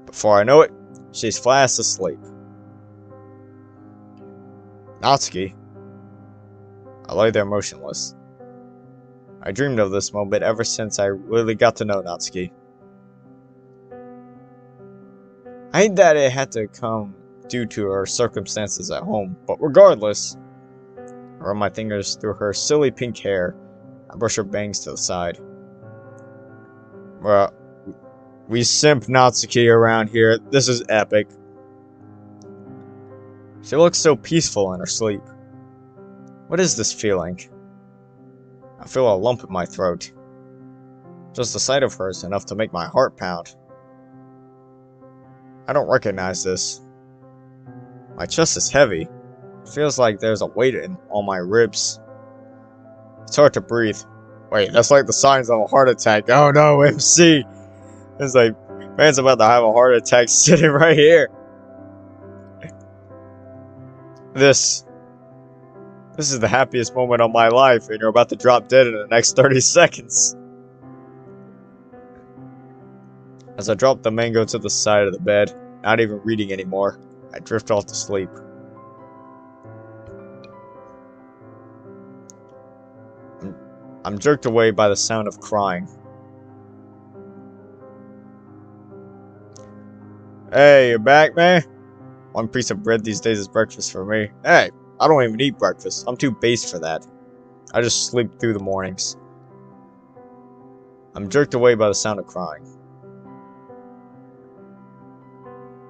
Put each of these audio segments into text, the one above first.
Before I know it, she's fast asleep. Natsuki. I lay there motionless. I dreamed of this moment ever since I really got to know Natsuki. I hate that it had to come due to her circumstances at home, but regardless, I run my fingers through her silly pink hair. I brush her bangs to the side. Well, we simp Natsuki around here. This is epic. She looks so peaceful in her sleep. What is this feeling? I feel a lump in my throat. Just the sight of her is enough to make my heart pound. I don't recognize this. My chest is heavy. It feels like there's a weight on my ribs. It's hard to breathe. Wait, that's like the signs of a heart attack. Oh no, MC! It's like, man's about to have a heart attack sitting right here. This is the happiest moment of my life, and you're about to drop dead in the next 30 seconds. As I drop the mango to the side of the bed, not even reading anymore, I drift off to sleep. I'm jerked away by the sound of crying. Hey, you back, man? One piece of bread these days is breakfast for me. Hey, I don't even eat breakfast. I'm too base for that. I just sleep through the mornings. I'm jerked away by the sound of crying.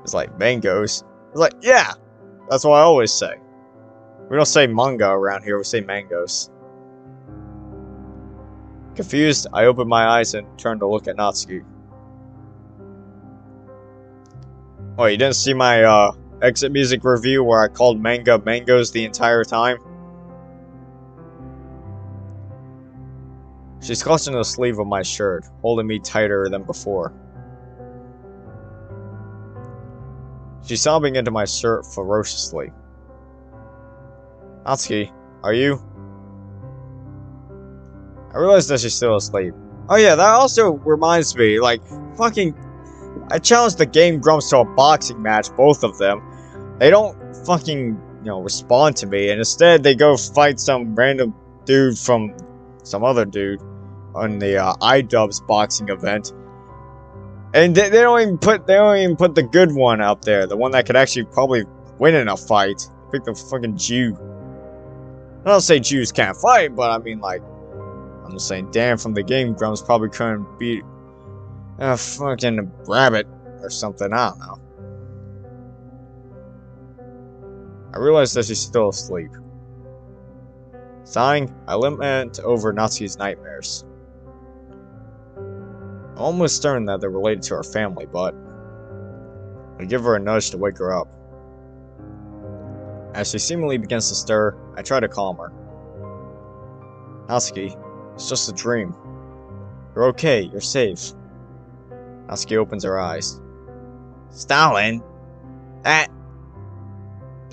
It's like, mangoes? It's like, yeah! That's what I always say. We don't say manga around here, we say mangoes. Confused, I open my eyes and turn to look at Natsuki. Oh, you didn't see my, exit music review where I called manga mangoes the entire time? She's clutching the sleeve of my shirt, holding me tighter than before. She's sobbing into my shirt ferociously. Natsuki, are you? I realize that she's still asleep. Oh yeah, that also reminds me, like, fucking... I challenged the Game Grumps to a boxing match, both of them. They don't fucking, respond to me, and instead they go fight some random dude from some other dude on the iDubbbz boxing event. And they don't even put the good one out there, the one that could actually probably win in a fight. Pick the fucking Jew. I don't say Jews can't fight, but I mean, like, I'm just saying, Dan from the Game Grumps probably couldn't beat a fucking rabbit or something. I don't know. I realize that she's still asleep. Sighing, I lament over Natsuki's nightmares. I'm almost certain that they're related to her family, but I give her a nudge to wake her up. As she seemingly begins to stir, I try to calm her. Natsuki, it's just a dream. You're okay, you're safe. Natsuki opens her eyes. Stalin? That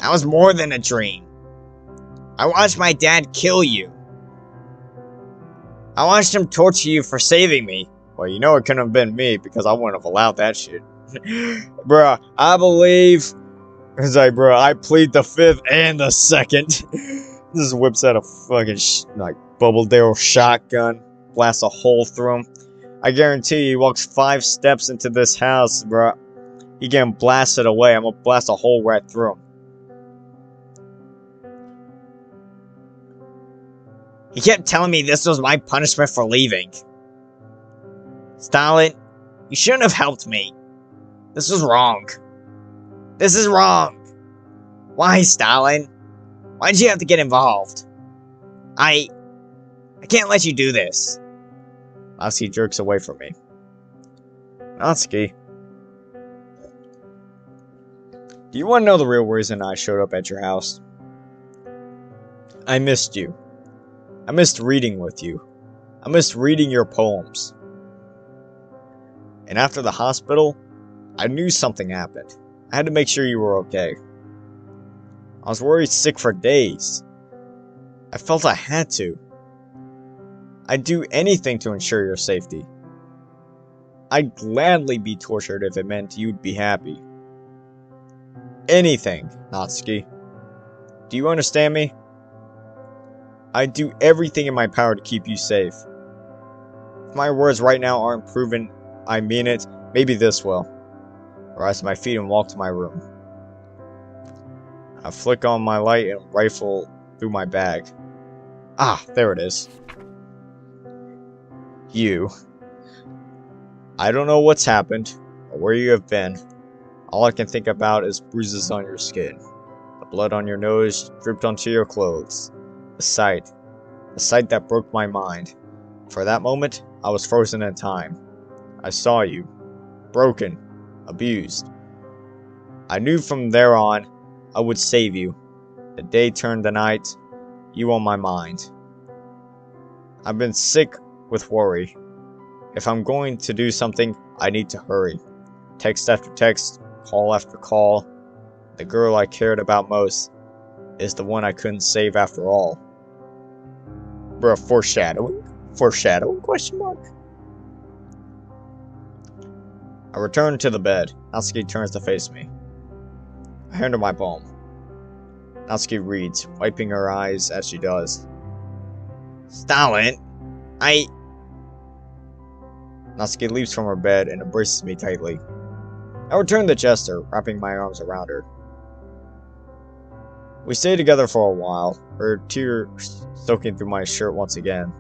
was more than a dream. I watched my dad kill you. I watched him torture you for saving me. Well, you know it couldn't have been me, because I wouldn't have allowed that shit. Bruh, I believe... It's like, bruh, I plead the fifth and the second. This whips out a fucking, bubble barrel shotgun. Blasts a hole through him. I guarantee he walks 5 steps into this house, bruh. He getting blasted away. I'm gonna blast a hole right through him. He kept telling me this was my punishment for leaving. Stalin, you shouldn't have helped me. This was wrong. This is wrong. Why, Stalin? Why'd you have to get involved? I can't let you do this. Natsuki jerks away from me. Natsuki. Do you want to know the real reason I showed up at your house? I missed you. I missed reading with you. I missed reading your poems. And after the hospital, I knew something happened. I had to make sure you were okay. I was worried sick for days. I felt I had to. I'd do anything to ensure your safety. I'd gladly be tortured if it meant you'd be happy. Anything, Natsuki. Do you understand me? I'd do everything in my power to keep you safe. If my words right now aren't proven I mean it, maybe this will. I rise to my feet and walk to my room. I flick on my light and rifle through my bag. Ah, there it is. You. I don't know what's happened, or where you have been. All I can think about is bruises on your skin. The blood on your nose dripped onto your clothes. The sight that broke my mind. For that moment, I was frozen in time. I saw you. Broken. Abused. I knew from there on, I would save you. The day turned the night. You on my mind. I've been sick with worry. If I'm going to do something, I need to hurry. Text after text, call after call. The girl I cared about most is the one I couldn't save after all. Bruh, foreshadowing? Foreshadowing? Question mark? I return to the bed. Natsuki turns to face me. I hand her my palm. Natsuki reads, wiping her eyes as she does. Stalin, Natsuki leaps from her bed and embraces me tightly. I return the gesture, wrapping my arms around her. We stay together for a while, her tears soaking through my shirt once again.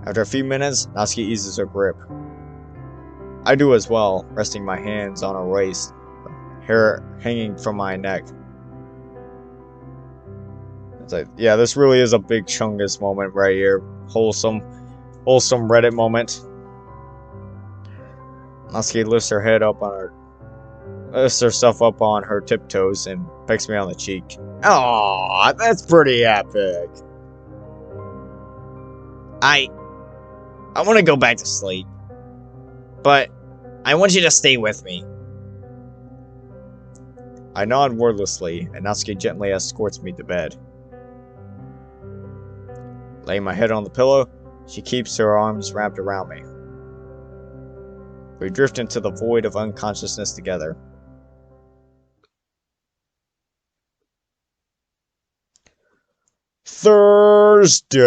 After a few minutes, Natsuki eases her grip. I do as well, resting my hands on her waist, hair hanging from my neck. It's like, yeah, this really is a big Chungus moment right here. Wholesome Reddit moment. Natsuki lifts herself up on her tiptoes and pecks me on the cheek. Aww, that's pretty epic. I want to go back to sleep. But I want you to stay with me. I nod wordlessly, and Natsuki gently escorts me to bed. Laying my head on the pillow, she keeps her arms wrapped around me. We drift into the void of unconsciousness together. Thursday.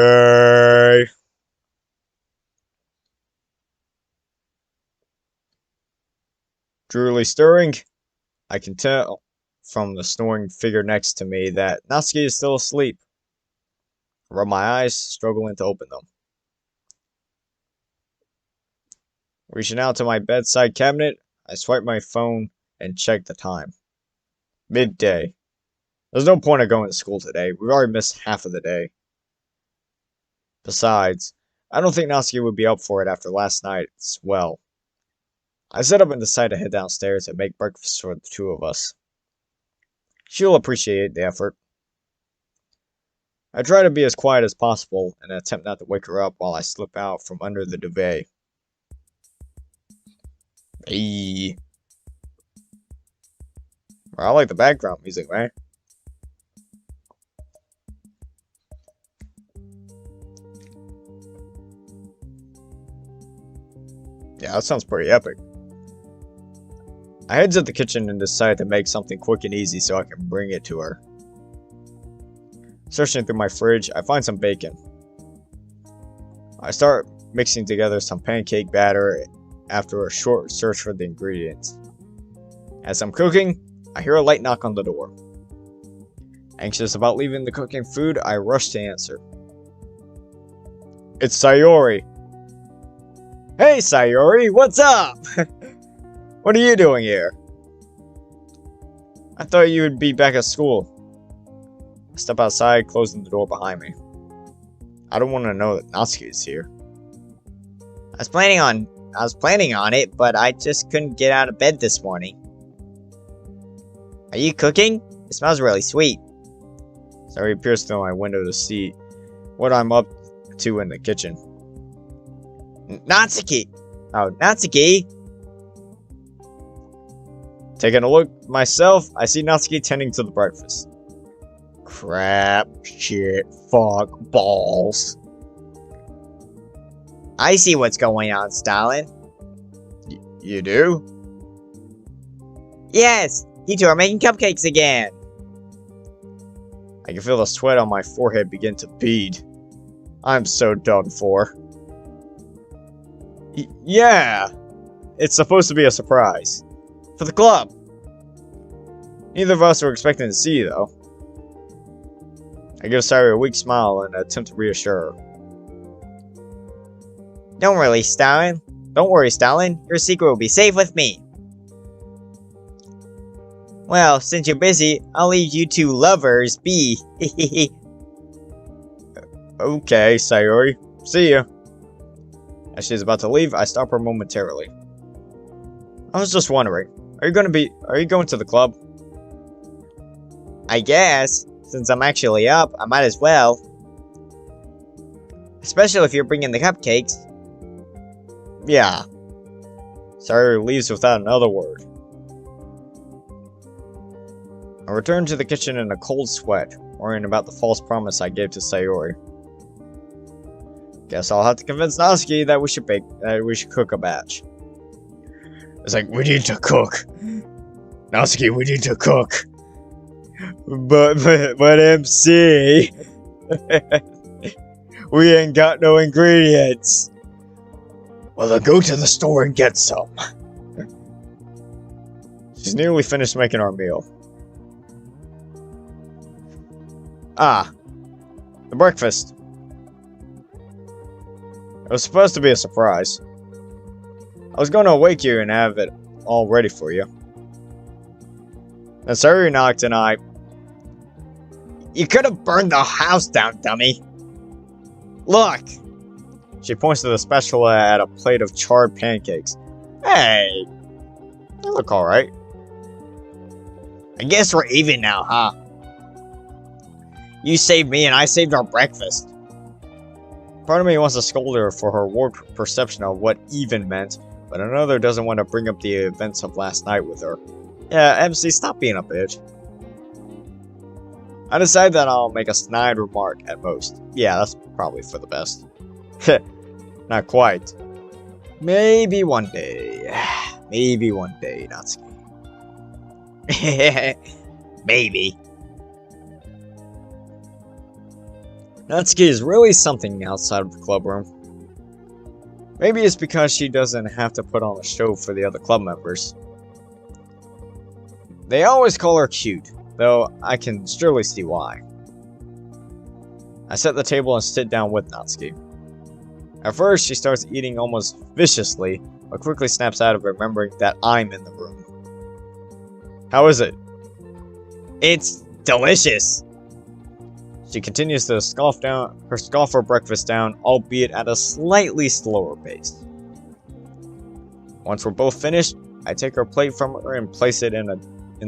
Drearily stirring, I can tell from the snoring figure next to me that Natsuki is still asleep. I rub my eyes, struggling to open them. Reaching out to my bedside cabinet, I swipe my phone and check the time. Midday. There's no point of going to school today. We've already missed half of the day. Besides, I don't think Natsuki would be up for it after last night's well. I sit up and decide to head downstairs and make breakfast for the two of us. She'll appreciate the effort. I try to be as quiet as possible and attempt not to wake her up while I slip out from under the duvet. Hey. I like the background music, right? Yeah, that sounds pretty epic. I head to the kitchen and decide to make something quick and easy so I can bring it to her. Searching through my fridge, I find some bacon. I start mixing together some pancake batter after a short search for the ingredients. As I'm cooking, I hear a light knock on the door. Anxious about leaving the cooking food, I rush to answer. It's Sayori. Hey Sayori, what's up? What are you doing here? I thought you would be back at school. I step outside, closing the door behind me. I don't want to know that Natsuki is here. I was planning on it, but I just couldn't get out of bed this morning. Are you cooking? It smells really sweet. Sayori appears through my window to see what I'm up to in the kitchen. Natsuki! Oh, Natsuki! Taking a look myself, I see Natsuki tending to the breakfast. Crap, shit, fuck, balls. I see what's going on, Stalin. You do? Yes! You two are making cupcakes again! I can feel the sweat on my forehead begin to bead. I'm so done for. Yeah! It's supposed to be a surprise. For the club! Neither of us were expecting to see you, though. I give Sayori a weak smile and attempt to reassure her. Don't worry, Stalin. Don't worry, Stalin. Your secret will be safe with me. Well, since you're busy, I'll leave you two lovers be. Okay, Sayori. See ya. As she's about to leave, I stop her momentarily. I was just wondering, are you going to the club? I guess. Since I'm actually up, I might as well. Especially if you're bringing the cupcakes. Yeah. Sayori leaves without another word. I return to the kitchen in a cold sweat, worrying about the false promise I gave to Sayori. Guess I'll have to convince Natsuki that we should cook a batch. It's like, we need to cook. Natsuki, we need to cook. But MC, we ain't got no ingredients. Well, then go to the store and get some. She's nearly finished making our meal. Ah, the breakfast. It was supposed to be a surprise. I was going to wake you and have it all ready for you. Then Sayori knocked and I... You could have burned the house down, dummy. Look! She points to the spatula at a plate of charred pancakes. Hey! They look alright. I guess we're even now, huh? You saved me and I saved our breakfast. Part of me wants to scold her for her warped perception of what even meant, but another doesn't want to bring up the events of last night with her. Yeah, MC, stop being a bitch. I decide that I'll make a snide remark at most. Yeah, that's probably for the best. Not quite. Maybe one day. Maybe one day, Natsuki. Maybe. Natsuki is really something outside of the clubroom. Maybe it's because she doesn't have to put on a show for the other club members. They always call her cute, though I can surely see why. I set the table and sit down with Natsuki. At first, she starts eating almost viciously, but quickly snaps out of remembering that I'm in the room. How is it? It's delicious. She continues to scoff her breakfast down, albeit at a slightly slower pace. Once we're both finished, I take her plate from her and place it in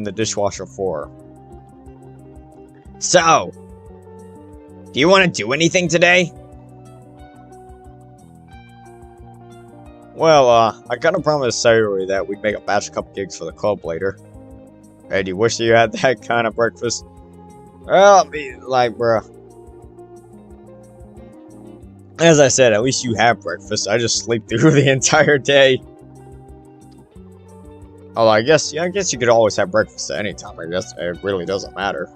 the dishwasher for her. So, do you want to do anything today? Well, I kinda promised Sayori that we'd make a batch of cupcakes for the club later. Hey, do you wish you had that kind of breakfast? Well, bruh. As I said, at least you have breakfast. I just sleep through the entire day. Although I guess you could always have breakfast at any time. I guess it really doesn't matter.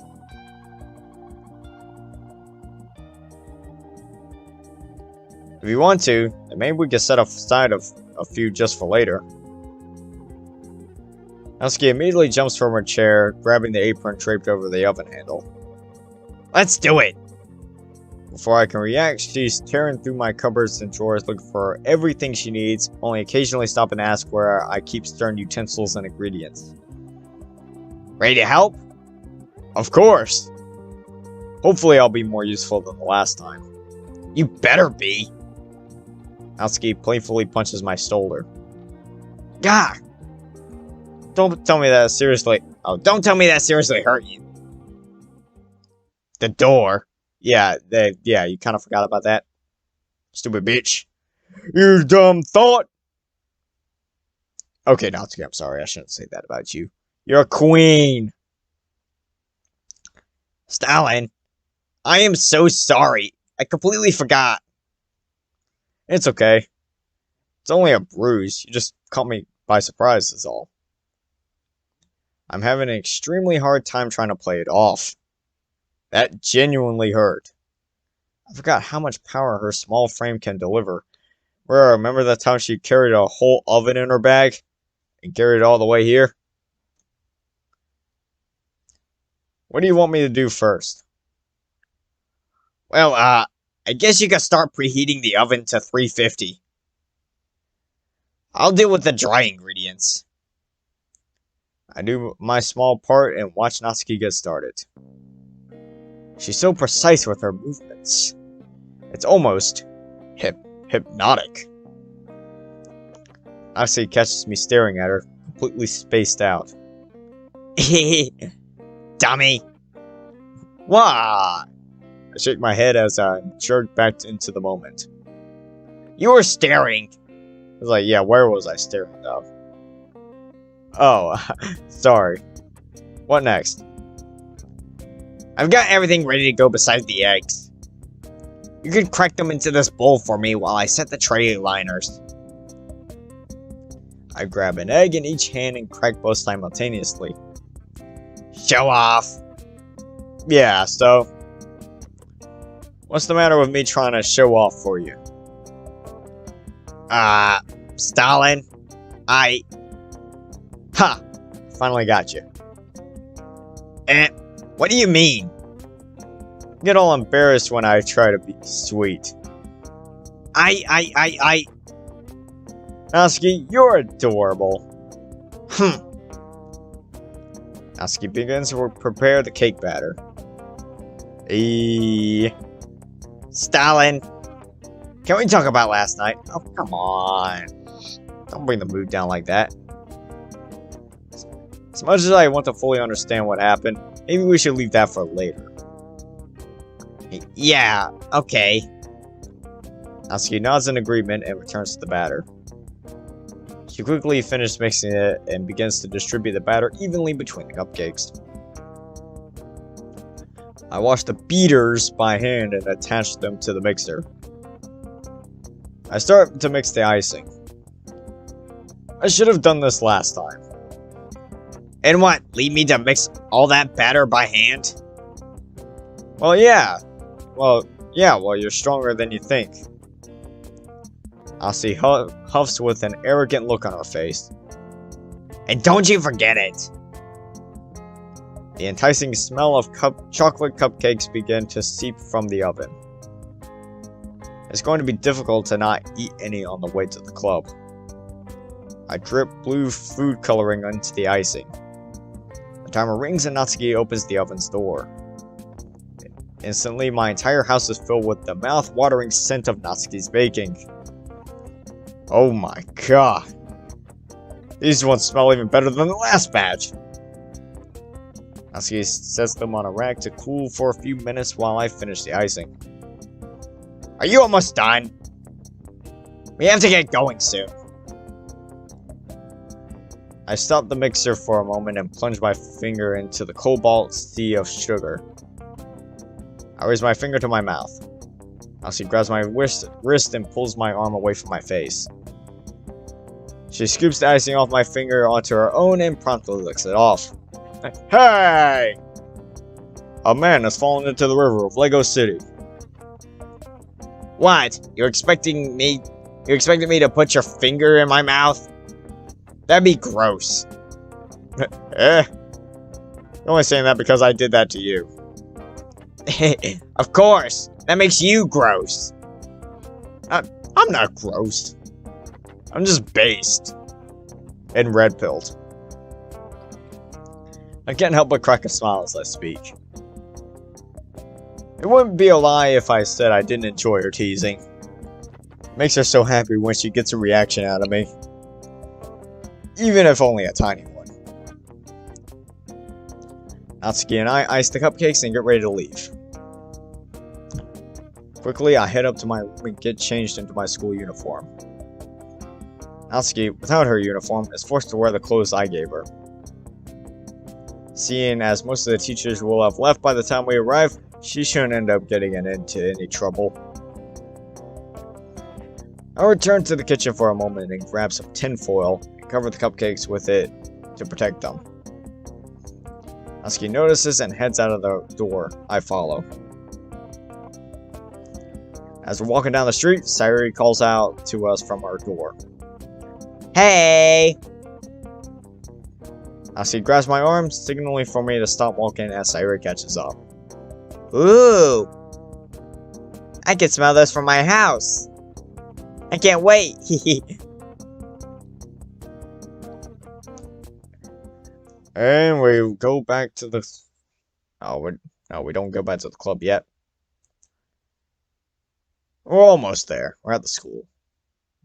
If you want to, then maybe we could set aside a few just for later. Natsuki immediately jumps from her chair, grabbing the apron draped over the oven handle. Let's do it! Before I can react, she's tearing through my cupboards and drawers looking for everything she needs, only occasionally stopping to ask where I keep certain utensils and ingredients. Ready to help? Of course! Hopefully I'll be more useful than the last time. You better be! Natsuki playfully punches my shoulder. Gah! Don't tell me that seriously. Oh, don't tell me that seriously hurt you. The door. Yeah, you kind of forgot about that. Stupid bitch. You dumb thought! Okay, Natsuki, I'm sorry. I shouldn't say that about you. You're a queen! Stalin, I am so sorry. I completely forgot. It's okay. It's only a bruise. You just caught me by surprise is all. I'm having an extremely hard time trying to play it off. That genuinely hurt. I forgot how much power her small frame can deliver. Remember that time she carried a whole oven in her bag? And carried it all the way here? What do you want me to do first? Well, I guess you could start preheating the oven to 350. I'll deal with the dry ingredients. I do my small part and watch Natsuki get started. She's so precise with her movements. It's almost hypnotic. Natsuki catches me staring at her, completely spaced out. Dummy. What? I shake my head as I'm jerked back into the moment. You were staring. I was like, yeah, where was I staring though? Oh, sorry. What next? I've got everything ready to go besides the eggs. You can crack them into this bowl for me while I set the tray liners. I grab an egg in each hand and crack both simultaneously. Show off. Yeah, so... what's the matter with me trying to show off for you? Stalin? Ha! Finally got you. What do you mean? I get all embarrassed when I try to be sweet. Natsuki, you're adorable. Natsuki begins to prepare the cake batter. Stalin. Can we talk about last night? Oh, come on. Don't bring the mood down like that. As much as I want to fully understand what happened, maybe we should leave that for later. Yeah, okay. Natsuki nods in agreement and returns to the batter. She quickly finishes mixing it and begins to distribute the batter evenly between the cupcakes. I wash the beaters by hand and attach them to the mixer. I start to mix the icing. I should have done this last time. And what, lead me to mix all that batter by hand? Well, yeah. Well, you're stronger than you think. Natsuki huffs with an arrogant look on her face. And don't you forget it! The enticing smell of chocolate cupcakes begin to seep from the oven. It's going to be difficult to not eat any on the way to the club. I drip blue food coloring into the icing. The timer rings and Natsuki opens the oven's door. Instantly, my entire house is filled with the mouth-watering scent of Natsuki's baking. Oh my god. These ones smell even better than the last batch. Natsuki sets them on a rack to cool for a few minutes while I finish the icing. Are you almost done? We have to get going soon. I stop the mixer for a moment and plunge my finger into the cobalt sea of sugar. I raise my finger to my mouth. Natsuki grabs my wrist and pulls my arm away from my face. She scoops the icing off my finger onto her own and promptly licks it off. Hey! A man has fallen into the river of Lego City. What? You're expecting me to put your finger in my mouth? That'd be gross. You're only saying that because I did that to you. Of course. That makes you gross. I'm not gross. I'm just based. And red-pilled. I can't help but crack a smile as I speak. It wouldn't be a lie if I said I didn't enjoy her teasing. It makes her so happy when she gets a reaction out of me. Even if only a tiny one. Natsuki and I ice the cupcakes and get ready to leave. Quickly, I head up to my room and get changed into my school uniform. Natsuki, without her uniform, is forced to wear the clothes I gave her. Seeing as most of the teachers will have left by the time we arrive, she shouldn't end up getting into any trouble. I returned to the kitchen for a moment and grabbed some tin foil and covered the cupcakes with it to protect them. Natsuki notices and heads out of the door. I follow. As we're walking down the street, Sayori calls out to us from our door. Hey! Natsuki grabs my arm, signaling for me to stop walking as Sayori catches up. Ooh! I can smell this from my house. I can't wait. And we go back to the... No, we don't go back to the club yet. We're almost there. We're at the school.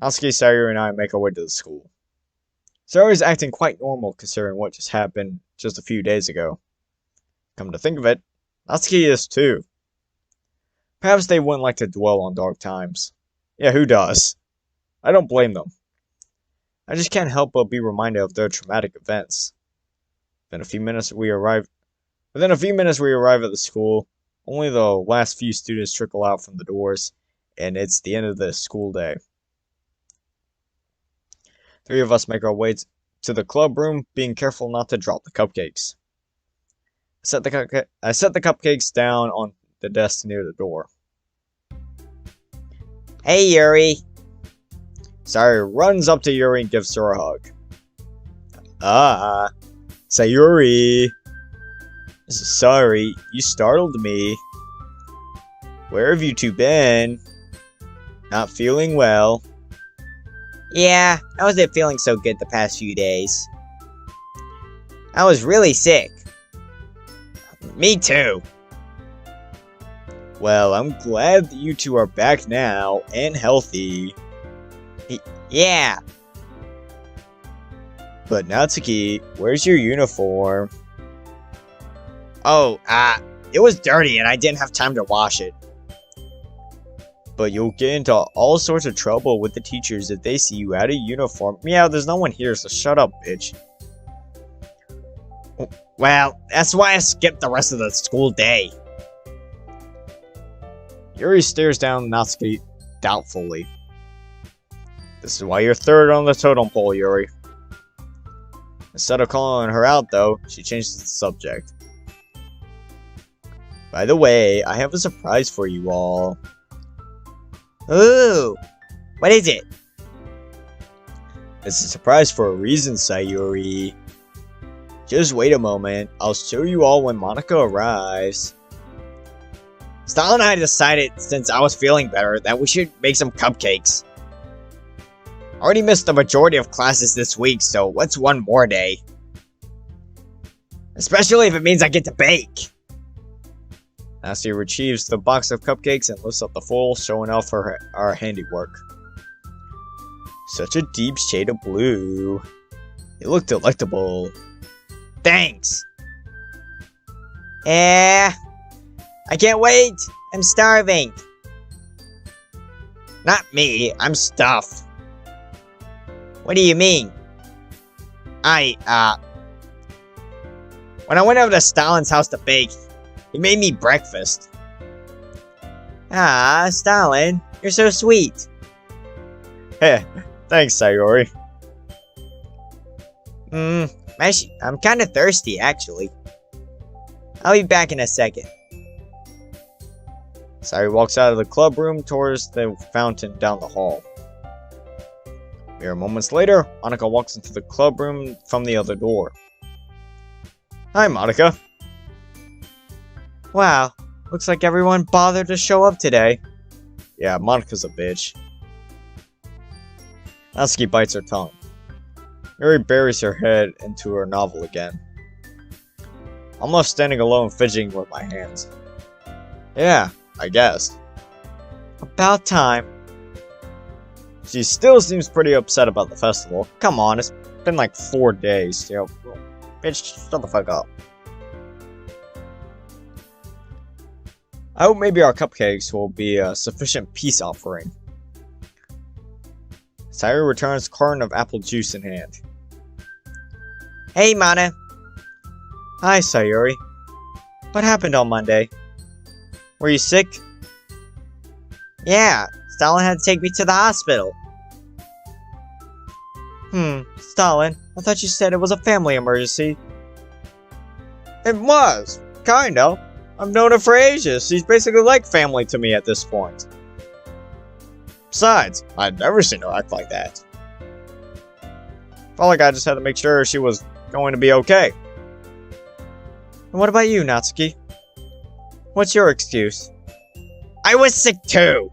Natsuki, Sayori, and I make our way to the school. Sayori's acting quite normal considering what just happened just a few days ago. Come to think of it, Natsuki is too. Perhaps they wouldn't like to dwell on dark times. Yeah, who does? I don't blame them. I just can't help but be reminded of their traumatic events. Within a few minutes we arrive at the school. Only the last few students trickle out from the doors, and it's the end of the school day. 3 of us make our way to the club room, being careful not to drop the cupcakes. I set the cupcakes down on the desk near the door. Hey, Yuri. Sayori runs up to Yuri and gives her a hug. Ah, Sayori. Sorry, you startled me. Where have you two been? Not feeling well. Yeah, I wasn't feeling so good the past few days. I was really sick. Me too. Well, I'm glad that you two are back now and healthy. Yeah. But Natsuki, where's your uniform? Oh, it was dirty and I didn't have time to wash it. But you'll get into all sorts of trouble with the teachers if they see you out of uniform. Yeah, there's no one here, so shut up, bitch. Well, that's why I skipped the rest of the school day. Yuri stares down Natsuki doubtfully. This is why you're third on the totem pole, Yuri. Instead of calling her out, though, she changes the subject. By the way, I have a surprise for you all. Ooh, what is it? It's a surprise for a reason, Sayori. Just wait a moment, I'll show you all when Monika arrives. Stal and I decided, since I was feeling better, that we should make some cupcakes. I already missed the majority of classes this week, so what's one more day? Especially if it means I get to bake. Natsuki retrieves the box of cupcakes and lifts up the foil, showing off our handiwork. Such a deep shade of blue. They look delectable. Thanks. I can't wait. I'm starving. Not me, I'm stuffed. What do you mean? When I went over to Stalin's house to bake, he made me breakfast. Ah, Stalin, you're so sweet. Heh, thanks, Sayori. I'm kind of thirsty, actually. I'll be back in a second. Sayori walks out of the club room towards the fountain down the hall. Mere moments later, Monika walks into the club room from the other door. Hi, Monika. Wow, looks like everyone bothered to show up today. Yeah, Monika's a bitch. Natsuki bites her tongue. Yuri buries her head into her novel again. I'm left standing alone fidgeting with my hands. Yeah, I guess. About time. She still seems pretty upset about the festival. Come on, it's been like 4 days. Bitch, shut the fuck up. I hope maybe our cupcakes will be a sufficient peace offering. Sayori returns a carton of apple juice in hand. Hey, Mana. Hi, Sayori. What happened on Monday? Were you sick? Yeah, Stalin had to take me to the hospital. Stalin, I thought you said it was a family emergency. It was, kind of. I've known her for ages. She's basically like family to me at this point. Besides, I'd never seen her act like that. Felt like I just had to make sure she was going to be okay. And what about you, Natsuki? What's your excuse? I was sick too!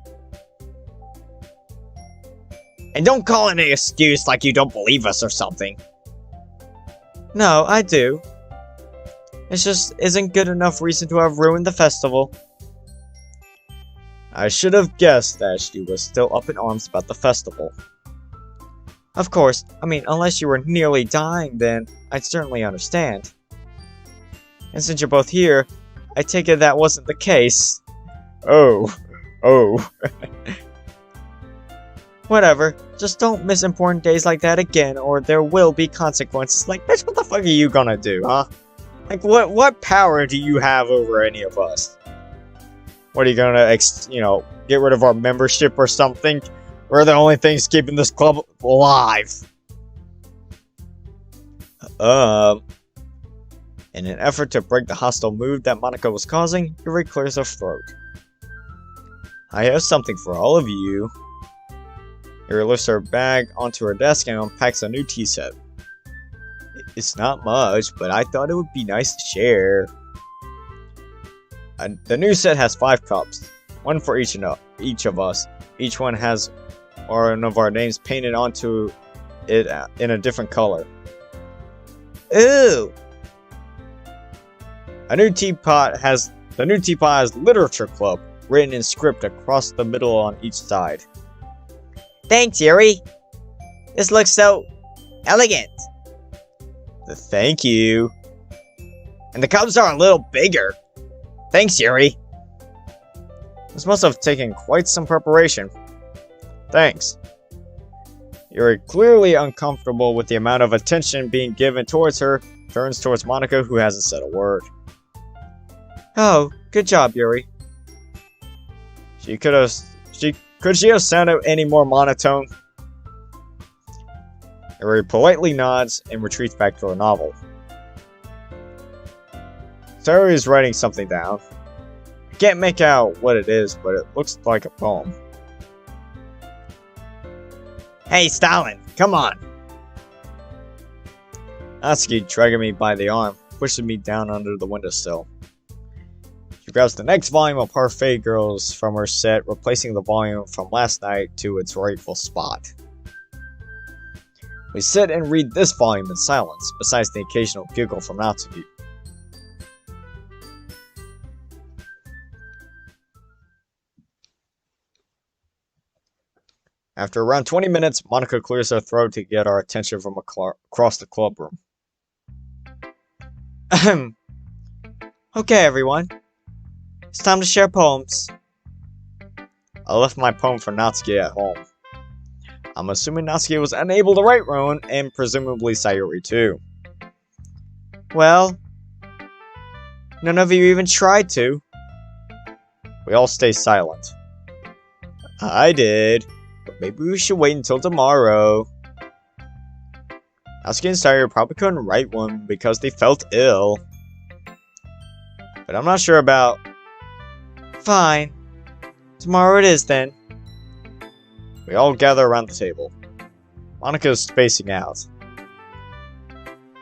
And don't call it an excuse like you don't believe us or something. No, I do. It just isn't good enough reason to have ruined the festival. I should have guessed that she was still up in arms about the festival. Of course, I mean, unless you were nearly dying, then I'd certainly understand. And since you're both here, I take it that wasn't the case. Oh. Whatever, just don't miss important days like that again, or there will be consequences. Like, bitch, what the fuck are you gonna do, huh? Like, what power do you have over any of us? What, are you gonna, get rid of our membership or something? We're the only things keeping this club alive. In an effort to break the hostile mood that Monika was causing, Yuri clears her throat. I have something for all of you. Yuri lifts her bag onto her desk and unpacks a new tea set. It's not much, but I thought it would be nice to share. The new set has 5 cups, one for each of us. Each one has one of our names painted onto it in a different color. Ooh! The new teapot has Literature Club written in script across the middle on each side. Thanks, Yuri. This looks so elegant. Thank you. And the cups are a little bigger. Thanks, Yuri. This must have taken quite some preparation. Thanks. Yuri, clearly uncomfortable with the amount of attention being given towards her, turns towards Monika, who hasn't said a word. Oh, good job, Yuri. Could she have sounded any more monotone? Yuri politely nods and retreats back to her novel. Sayori is writing something down. I can't make out what it is, but it looks like a poem. Hey, Stalin, come on! Natsuki, dragging me by the arm, pushes me down under the windowsill. She grabs the next volume of Parfait Girls from her set, replacing the volume from last night to its rightful spot. We sit and read this volume in silence, besides the occasional giggle from Natsuki. After around 20 minutes, Monika clears her throat to get our attention from across the clubroom. Okay, everyone. It's time to share poems. I left my poem for Natsuki at home. I'm assuming Natsuki was unable to write one, and presumably Sayori too. Well, none of you even tried to. We all stay silent. I did. But maybe we should wait until tomorrow. Natsuki and Sayori probably couldn't write one because they felt ill. But I'm not sure about... Fine. Tomorrow it is then. We all gather around the table. Monika is spacing out.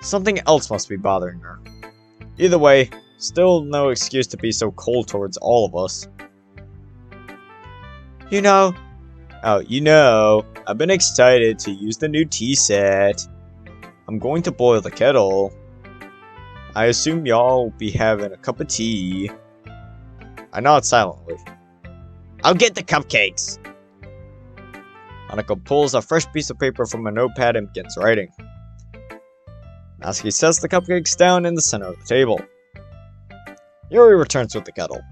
Something else must be bothering her. Either way, still no excuse to be so cold towards all of us. You know, I've been excited to use the new tea set. I'm going to boil the kettle. I assume y'all will be having a cup of tea. I nod silently. I'll get the cupcakes. Monika pulls a fresh piece of paper from a notepad and begins writing. Natsuki sets the cupcakes down in the center of the table. Yuri returns with the kettle.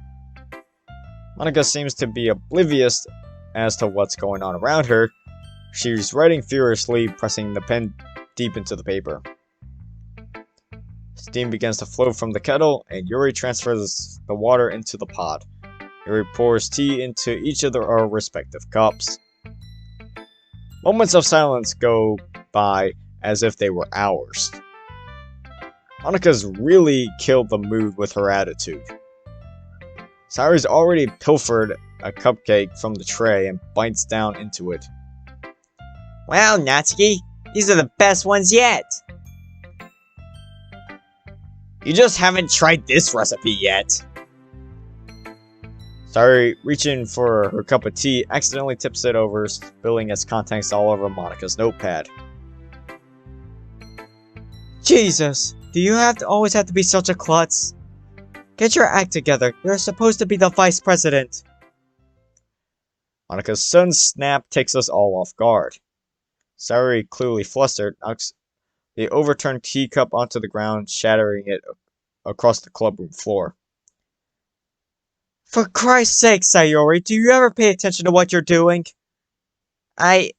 Monika seems to be oblivious as to what's going on around her. She's writing furiously, pressing the pen deep into the paper. Steam begins to flow from the kettle, and Yuri transfers the water into the pot. Yuri pours tea into each of our respective cups. Moments of silence go by as if they were ours. Monika's really killed the mood with her attitude. Sayori's already pilfered a cupcake from the tray and bites down into it. Wow, Natsuki, these are the best ones yet! You just haven't tried this recipe yet. Sayori, reaching for her cup of tea, accidentally tips it over, spilling its contents all over Monika's notepad. Jesus, do you always have to be such a klutz? Get your act together, you're supposed to be the vice president. Monika's sudden snap takes us all off guard. Sayori, clearly flustered, knocks the overturned teacup onto the ground, shattering it across the clubroom floor. For Christ's sake, Sayori, do you ever pay attention to what you're doing? You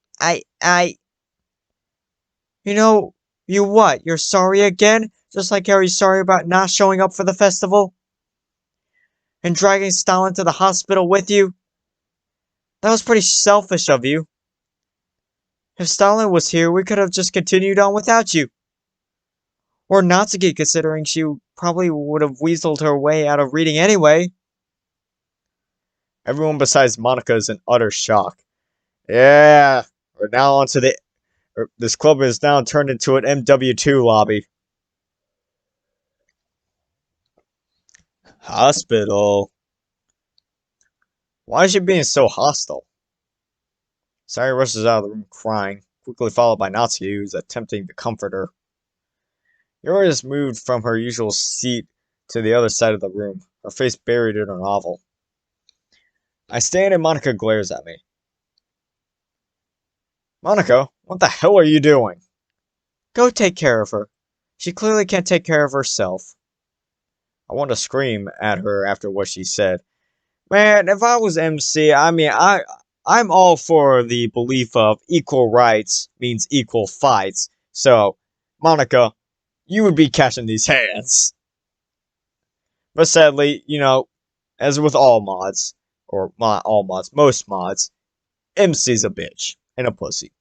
know, you what? You're sorry again? Just like how you're sorry about not showing up for the festival? And dragging Stalin to the hospital with you? That was pretty selfish of you. If Stalin was here, we could have just continued on without you. Or Natsuki, considering she probably would have weaseled her way out of reading anyway. Everyone besides Monika is in utter shock. Yeah, we're now onto this club is now turned into an MW2 lobby. Hospital. Why is she being so hostile? Sayori rushes out of the room crying, quickly followed by Natsuki, who's attempting to comfort her. Yuri has moved from her usual seat to the other side of the room, her face buried in her novel. I stand and Monika glares at me. Monika, what the hell are you doing? Go take care of her. She clearly can't take care of herself. I want to scream at her after what she said. Man, if I was MC, I'm all for the belief of equal rights means equal fights. So, Monika, you would be catching these hands. But sadly, you know, as with all mods, or not all mods, most mods, MC's a bitch and a pussy.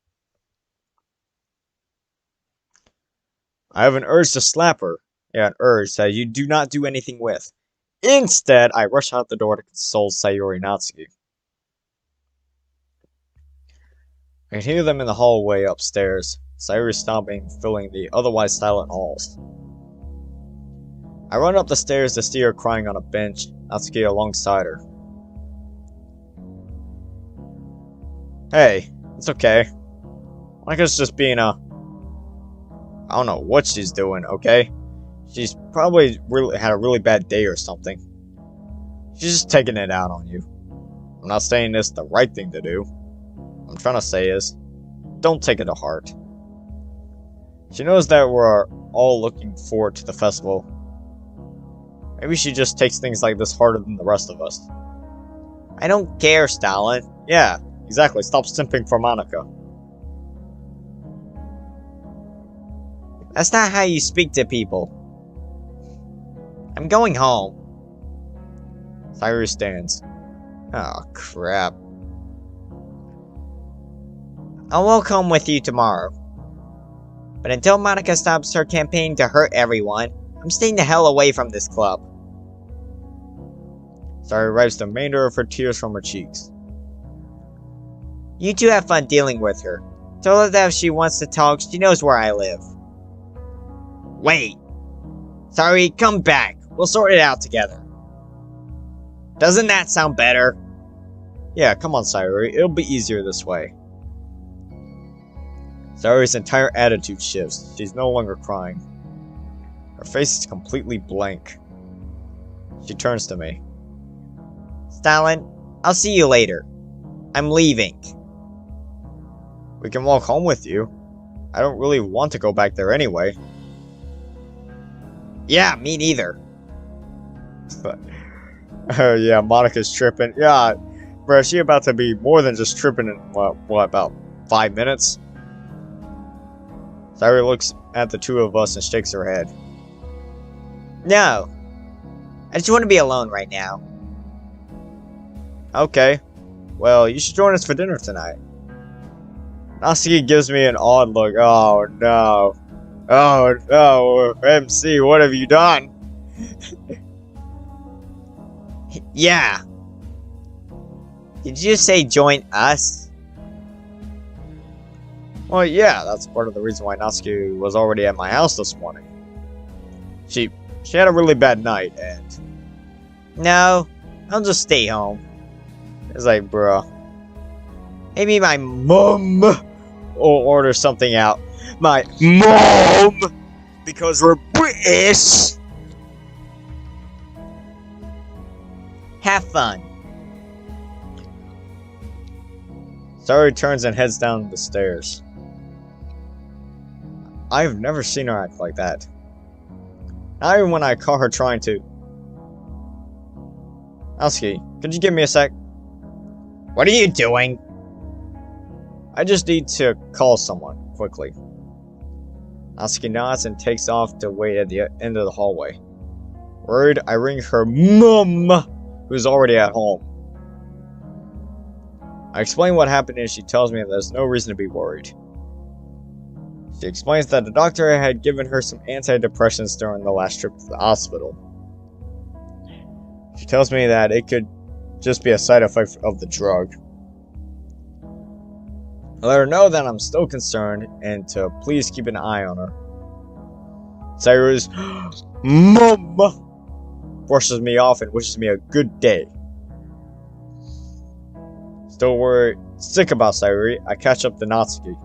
I have an urge to slap her. Yeah, an urge that you do not do anything with. Instead, I rush out the door to console Sayori Natsuki. I can hear them in the hallway upstairs, Sayori stomping, filling the otherwise silent halls. I run up the stairs to see her crying on a bench, Natsuki alongside her. Hey, it's okay. Monika's just being I don't know what she's doing, okay? She's probably had a really bad day or something. She's just taking it out on you. I'm not saying this is the right thing to do. What I'm trying to say is, don't take it to heart. She knows that we're all looking forward to the festival. Maybe she just takes things like this harder than the rest of us. I don't care, Stalin. Yeah, exactly. Stop simping for Monika. That's not how you speak to people. I'm going home. Sayori stands. Oh, crap. I'll walk home with you tomorrow. But until Monika stops her campaign to hurt everyone, I'm staying the hell away from this club. Sayori wipes the remainder of her tears from her cheeks. You two have fun dealing with her. Tell her that if she wants to talk, she knows where I live. Wait. Sorry, come back. We'll sort it out together. Doesn't that sound better? Yeah, come on, Sayori. It'll be easier this way. Sayori's entire attitude shifts. She's no longer crying. Her face is completely blank. She turns to me. Stalin, I'll see you later. I'm leaving. We can walk home with you. I don't really want to go back there anyway. Yeah, me neither. Yeah, Monika's tripping. Yeah, bro, she about to be more than just tripping in, what, about 5 minutes? Sayori looks at the two of us and shakes her head. No. I just want to be alone right now. Okay. Well, you should join us for dinner tonight. Natsuki gives me an odd look. Oh no. Oh no, MC, what have you done? Yeah. Did you say join us? Well, yeah, that's part of the reason why Natsuki was already at my house this morning. She had a really bad night, and... No, I'll just stay home. It's like, bro. Maybe my mom will order something out. My mom! Because we're British! Have fun. Sayori turns and heads down the stairs. I've never seen her act like that. Not even when I caught her trying to... Natsuki, could you give me a sec? What are you doing? I just need to call someone, quickly. Natsuki nods and takes off to wait at the end of the hallway. Worried, I ring her mum, who's already at home. I explain what happened and she tells me that there's no reason to be worried. She explains that the doctor had given her some antidepressants during the last trip to the hospital. She tells me that it could just be a side effect of the drug. I let her know that I'm still concerned and to please keep an eye on her. Sayori's mum brushes me off and wishes me a good day. Still worried, sick about Sayori, I catch up to Natsuki.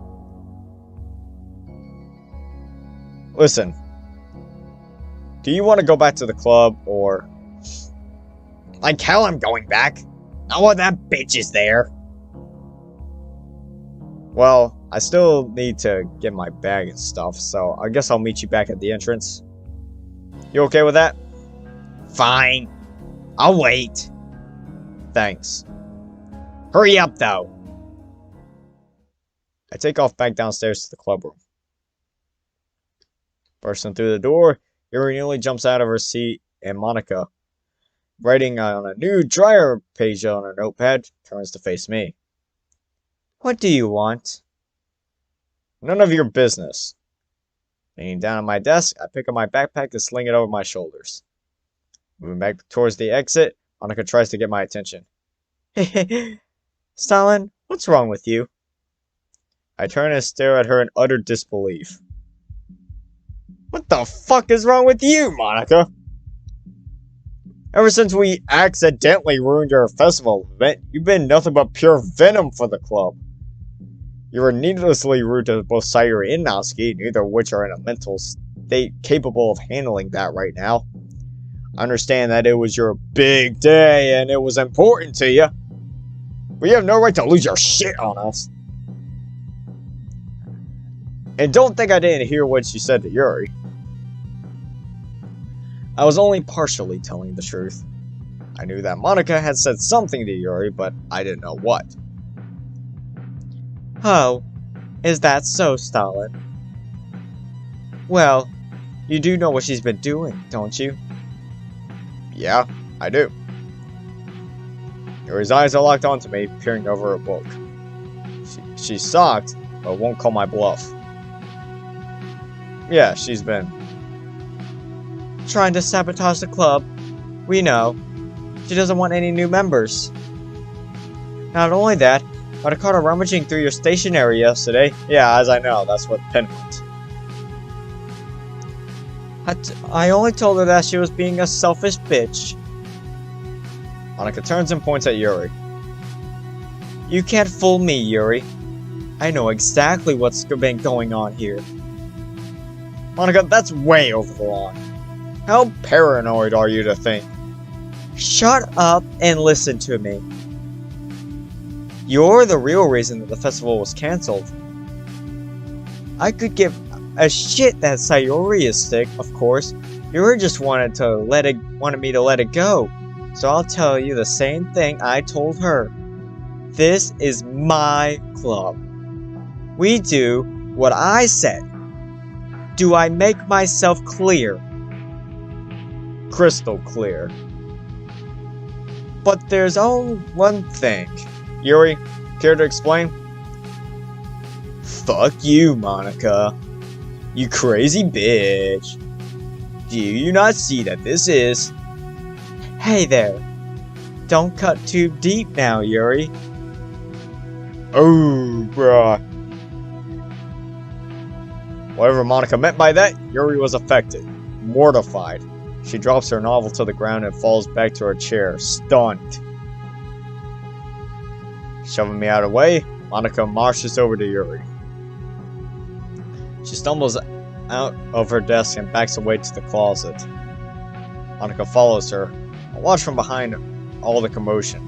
Listen, do you want to go back to the club, or... Like hell I'm going back. Not while that bitch is there. Well, I still need to get my bag and stuff, so I guess I'll meet you back at the entrance. You okay with that? Fine. I'll wait. Thanks. Hurry up, though. I take off back downstairs to the clubroom. Bursting through the door, Yuri nearly jumps out of her seat, and Monika, writing on a new dryer page on her notepad, turns to face me. What do you want? None of your business. Leaning down at my desk, I pick up my backpack and sling it over my shoulders. Moving back towards the exit, Monika tries to get my attention. Stalin, what's wrong with you? I turn and stare at her in utter disbelief. What the fuck is wrong with you, Monika? Ever since we accidentally ruined your festival event, you've been nothing but pure venom for the club. You were needlessly rude to both Sayori and Natsuki, neither of which are in a mental state capable of handling that right now. I understand that it was your big day and it was important to you, but you have no right to lose your shit on us. And don't think I didn't hear what you said to Yuri. I was only partially telling the truth. I knew that Monika had said something to Yuri, but I didn't know what. Oh, is that so, Stalin? Well, you do know what she's been doing, don't you? Yeah, I do. Yuri's eyes are locked onto me, peering over a book. She's shocked, but won't call my bluff. Yeah, she's been trying to sabotage the club. We know. She doesn't want any new members. Not only that, but I caught her rummaging through your stationery yesterday. Yeah, as I know, that's what pen went. I only told her that she was being a selfish bitch. Monika turns and points at Yuri. You can't fool me, Yuri. I know exactly what's been going on here. Monika, that's way over the line. How paranoid are you to think? Shut up and listen to me. You're the real reason that the festival was cancelled. I could give a shit that Sayori is sick, of course. Yuri just wanted me to let it go. So I'll tell you the same thing I told her. This is my club. We do what I said. Do I make myself clear? Crystal clear. But there's only one thing. Yuri, care to explain? Fuck you, Monika. You crazy bitch. Do you not see that this is... Hey there. Don't cut too deep now, Yuri. Oh, bruh. Whatever Monika meant by that, Yuri was affected. Mortified. She drops her novel to the ground and falls back to her chair, stunned. Shoving me out of the way, Monika marches over to Yuri. She stumbles out of her desk and backs away to the closet. Monika follows her, and watch from behind all the commotion.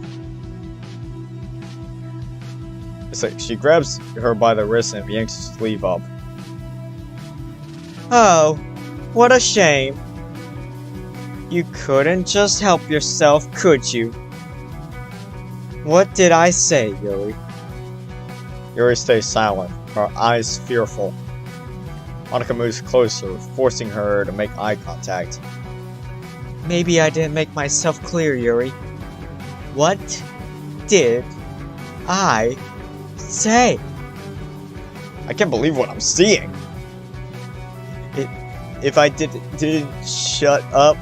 It's like she grabs her by the wrist and yanks her sleeve up. Oh, what a shame. You couldn't just help yourself, could you? What did I say, Yuri? Yuri stays silent, her eyes fearful. Monika moves closer, forcing her to make eye contact. Maybe I didn't make myself clear, Yuri. What did I say? I can't believe what I'm seeing. If I didn't shut up,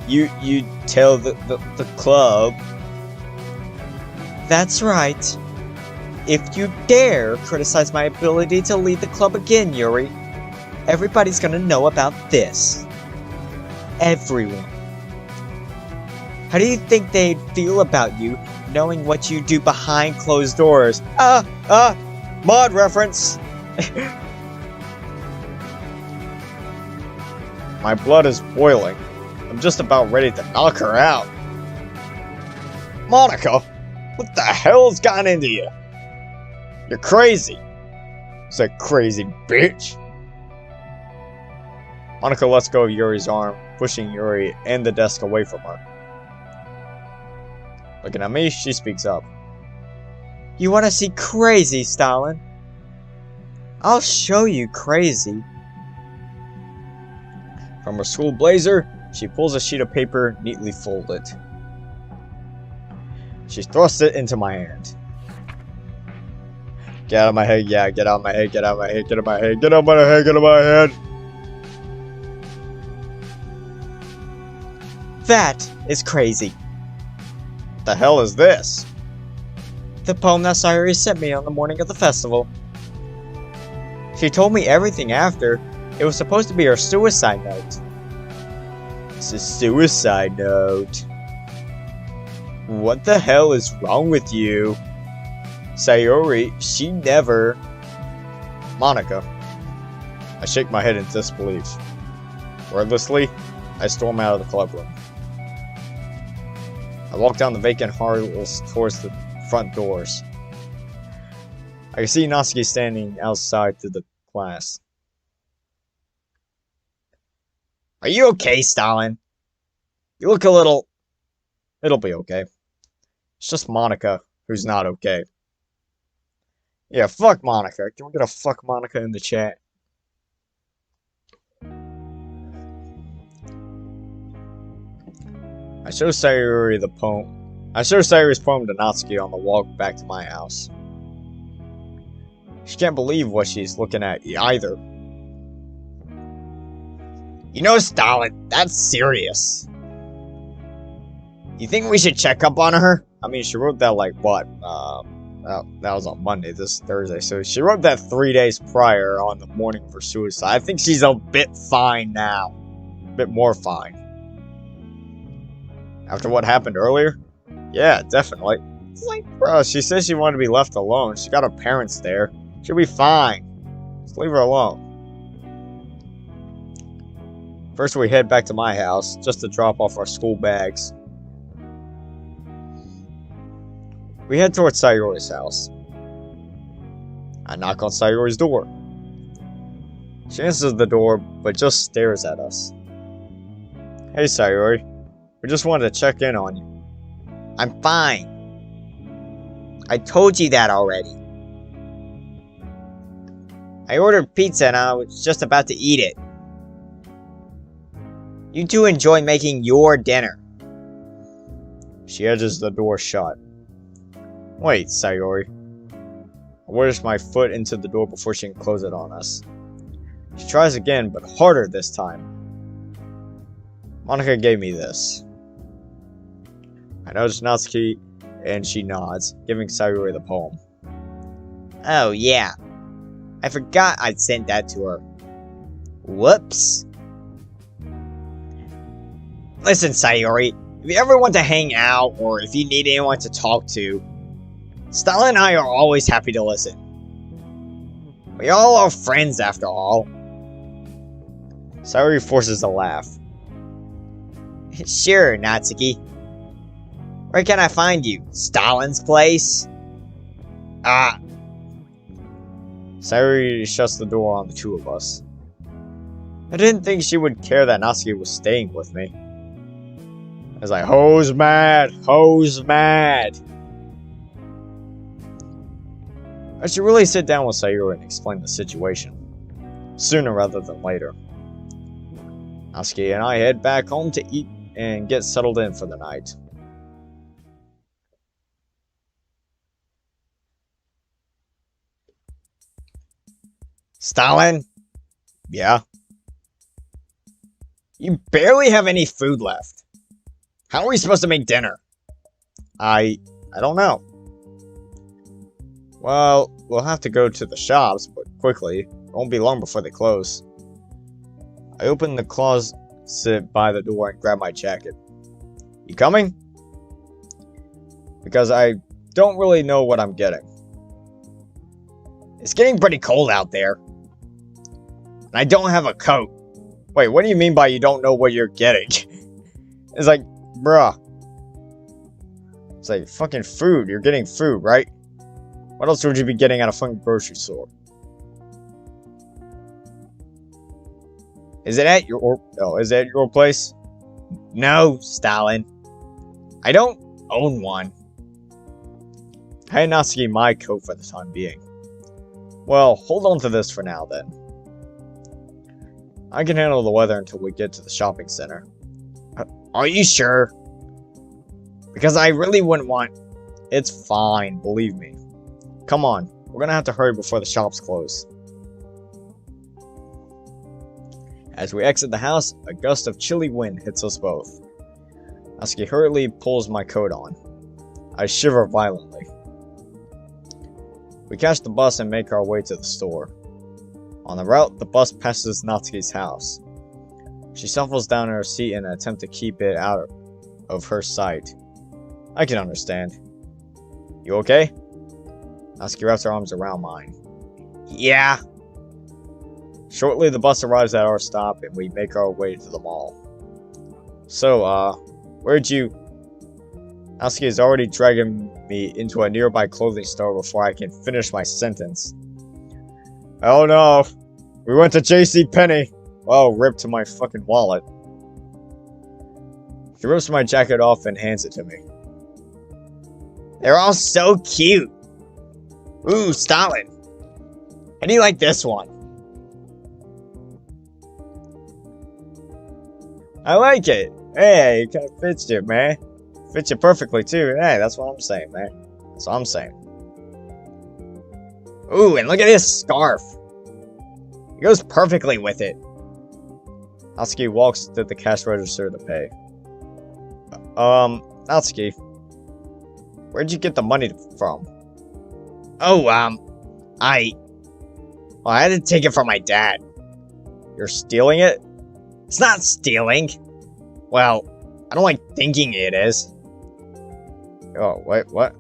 you tell the club. That's right. If you dare criticize my ability to lead the club again, Yuri, everybody's gonna know about this. Everyone. How do you think they'd feel about you knowing what you do behind closed doors? Mod reference. My blood is boiling. I'm just about ready to knock her out. Monika, what the hell's gotten into you? You're crazy. Said crazy bitch. Monika lets go of Yuri's arm, pushing Yuri and the desk away from her. Looking at me, she speaks up. You want to see crazy, Stalin? I'll show you crazy. From her school blazer, she pulls a sheet of paper neatly folded. She thrusts it into my hand. Get out of my head, yeah, get out of my head, get out of my head, get out of my head, get out of my head, get out of my head. That is crazy. What the hell is this? The poem that Sayori sent me on the morning of the festival. She told me everything after. It was supposed to be her suicide note. It's a suicide note. What the hell is wrong with you? Sayori, she never... Monika. I shake my head in disbelief. Wordlessly, I storm out of the clubroom. I walk down the vacant halls towards the front doors. I can see Natsuki standing outside through the glass. Are you okay, Stalin? You look a little... It'll be okay. It's just Monika who's not okay. Yeah, fuck Monika. Can we get a fuck Monika in the chat? I show Sayori the poem. I show Sayori's poem to Natsuki on the walk back to my house. She can't believe what she's looking at either. You know, Stalin, that's serious. You think we should check up on her? I mean, she wrote that like what? That was on Monday, this Thursday. So she wrote that 3 days prior on the morning for suicide. I think she's a bit fine now. A bit more fine. After what happened earlier? Yeah, definitely. It's like, bro, she says she wanted to be left alone. She got her parents there. She'll be fine. Just leave her alone. First, we head back to my house, just to drop off our school bags. We head towards Sayori's house. I knock on Sayori's door. She answers the door, but just stares at us. Hey, Sayori. We just wanted to check in on you. I'm fine. I told you that already. I ordered pizza and I was just about to eat it. You two enjoy making your dinner. She edges the door shut. Wait, Sayori. I wedged my foot into the door before she can close it on us. She tries again, but harder this time. Monika gave me this. I noticed Natsuki, and she nods, giving Sayori the poem. Oh, yeah. I forgot I'd sent that to her. Whoops. Listen, Sayori, if you ever want to hang out, or if you need anyone to talk to, Stella and I are always happy to listen. We all are friends, after all. Sayori forces a laugh. Sure, Natsuki. Where can I find you? Stalin's place? Sayori shuts the door on the two of us. I didn't think she would care that Natsuki was staying with me. I was like, hoes mad! Hoes mad! I should really sit down with Sayori and explain the situation. Sooner rather than later. Natsuki and I head back home to eat and get settled in for the night. Stalin? Yeah? You barely have any food left. How are we supposed to make dinner? I don't know. Well, we'll have to go to the shops, but quickly. It won't be long before they close. I open the closet by the door and grab my jacket. You coming? Because I don't really know what I'm getting. It's getting pretty cold out there. And I don't have a coat. Wait, what do you mean by you don't know what you're getting? It's like, bruh. It's like fucking food. You're getting food, right? What else would you be getting at a fucking grocery store? Is it at your place? No, Stalin. I don't own one. I had Natsuki my coat for the time being. Well, hold on to this for now then. I can handle the weather until we get to the shopping center. Are you sure? Because I really wouldn't want... It's fine, believe me. Come on, we're gonna have to hurry before the shops close. As we exit the house, a gust of chilly wind hits us both. Natsuki hurriedly pulls my coat on. I shiver violently. We catch the bus and make our way to the store. On the route, the bus passes Natsuki's house. She shuffles down in her seat in an attempt to keep it out of her sight. I can understand. You okay? Natsuki wraps her arms around mine. Yeah. Shortly, the bus arrives at our stop and we make our way to the mall. So, where'd you... Natsuki is already dragging me into a nearby clothing store before I can finish my sentence. Oh no! We went to JCPenney! Oh, rip to my fucking wallet. She rips my jacket off and hands it to me. They're all so cute! Ooh, Stalin! How do you like this one? I like it! Hey, it kind of fits you, man. Fits you perfectly, too. Hey, that's what I'm saying, man. That's what I'm saying. Ooh, and look at this scarf! It goes perfectly with it. Natsuki walks to the cash register to pay. Natsuki. Where'd you get the money from? Oh, I had to take it from my dad. You're stealing it? It's not stealing. Well, I don't like thinking it is. Oh, wait, what?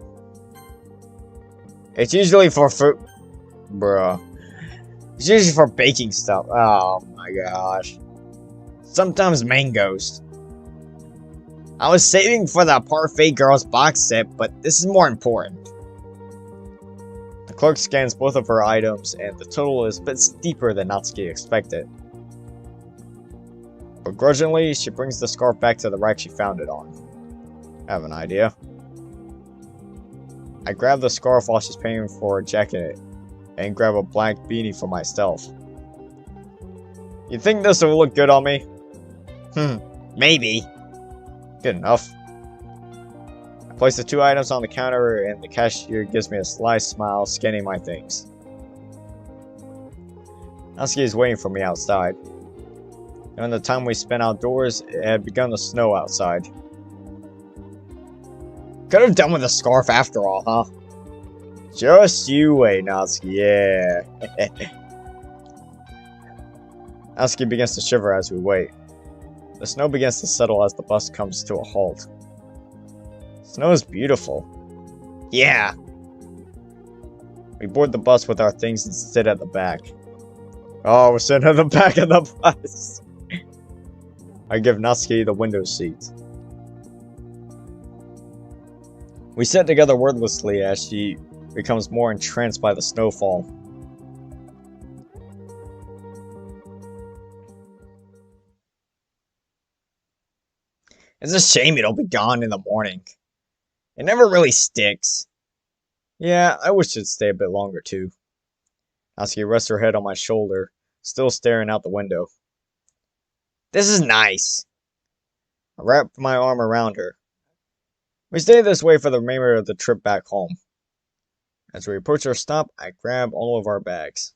It's usually for fruit. Bruh. It's usually for baking stuff. Oh my gosh. Sometimes mangoes. I was saving for the Parfait Girls box set, but this is more important. The clerk scans both of her items, and the total is a bit steeper than Natsuki expected. Begrudgingly, she brings the scarf back to the rack she found it on. I have an idea. I grab the scarf while she's paying for a jacket and grab a black beanie for myself. You think this will look good on me? Maybe. Good enough. I Place the 2 items on the counter and the cashier gives me a sly smile, scanning my things. Natsuki is waiting for me outside. During the time we spent outdoors, it had begun to snow outside. Could have done with a scarf after all, huh? Just you wait, Natsuki, yeah. Natsuki begins to shiver as we wait. The snow begins to settle as the bus comes to a halt. Snow is beautiful. Yeah. We board the bus with our things and sit at the back. Oh, we're sitting at the back of the bus. I give Natsuki the window seat. We sit together wordlessly as she becomes more entranced by the snowfall. It's a shame it'll be gone in the morning. It never really sticks. Yeah, I wish it'd stay a bit longer too. Natsuki rests her head on my shoulder, still staring out the window. This is nice. I wrap my arm around her. We stay this way for the remainder of the trip back home. As we approach our stop, I grab all of our bags.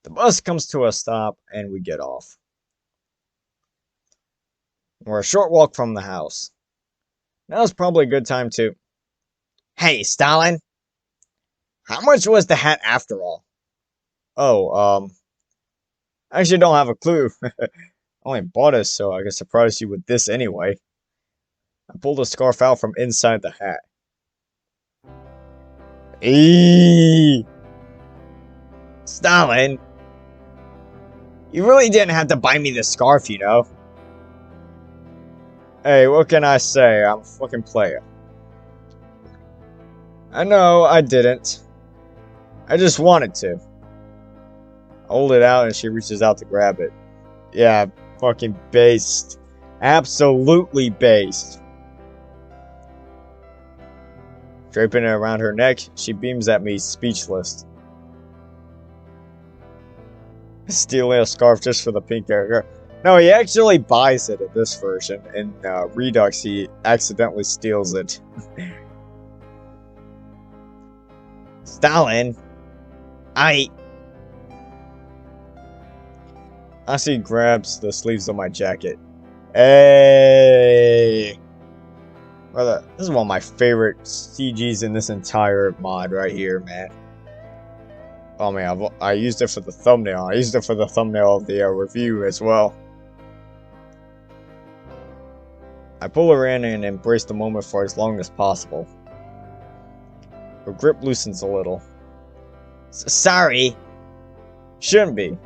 The bus comes to a stop and we get off. We're a short walk from the house. Now's probably a good time to... Hey, Stalin! How much was the hat after all? Oh, I actually don't have a clue. I only bought it so I could surprise you with this anyway. I pulled a scarf out from inside the hat. Eeeeee! Stalin! You really didn't have to buy me this scarf, you know? Hey, what can I say? I'm a fucking player. I know, I didn't. I just wanted to. I hold it out and she reaches out to grab it. Yeah, fucking based. Absolutely based. Draping it around her neck, she beams at me, speechless. Stealing a scarf just for the pink hair. No, he actually buys it in this version. In Redux, he accidentally steals it. Stalin! Natsuki grabs the sleeves of my jacket. Hey! Brother, this is one of my favorite CGs in this entire mod right here, man. Oh man, I used it for the thumbnail. I used it for the thumbnail of the review as well. I pull her in and embrace the moment for as long as possible. Her grip loosens a little. Sorry. Shouldn't be.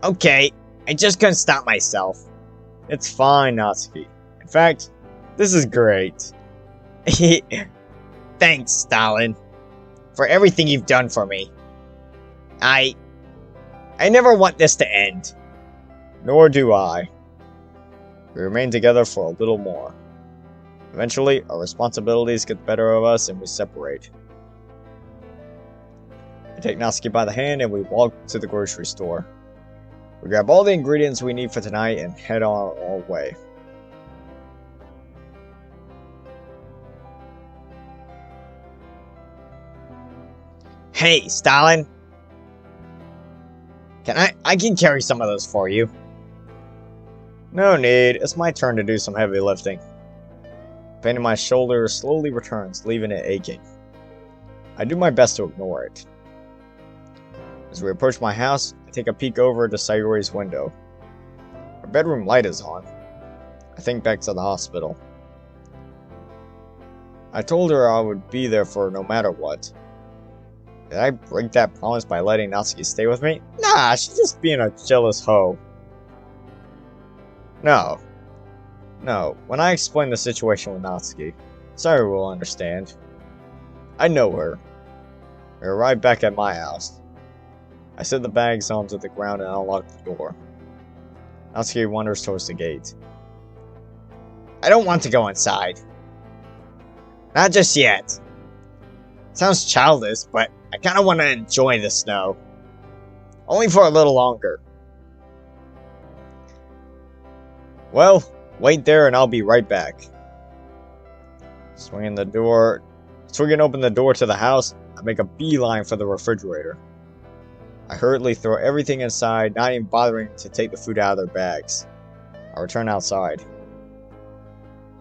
Okay, I just couldn't stop myself. It's fine, Natsuki. In fact, this is great. Thanks, Stalin, for everything you've done for me. I never want this to end. Nor do I. We remain together for a little more. Eventually, our responsibilities get the better of us and we separate. I take Natsuki by the hand and we walk to the grocery store. We grab all the ingredients we need for tonight and head on our way. Hey, Stalin! I can carry some of those for you. No need, it's my turn to do some heavy lifting. Pain in my shoulder slowly returns, leaving it aching. I do my best to ignore it. As we approach my house, I take a peek over to Sayori's window. Her bedroom light is on. I think back to the hospital. I told her I would be there for her no matter what. Did I break that promise by letting Natsuki stay with me? Nah, she's just being a jealous hoe. No, when I explain the situation with Natsuki, Sayori will understand. I know her. We arrive back at my house. I set the bags onto the ground and unlock the door. Natsuki wanders towards the gate. I don't want to go inside. Not just yet. Sounds childish, but I kinda want to enjoy the snow. Only for a little longer. Well, wait there and I'll be right back. Swinging open the door to the house, I make a beeline for the refrigerator. I hurriedly throw everything inside, not even bothering to take the food out of their bags. I return outside.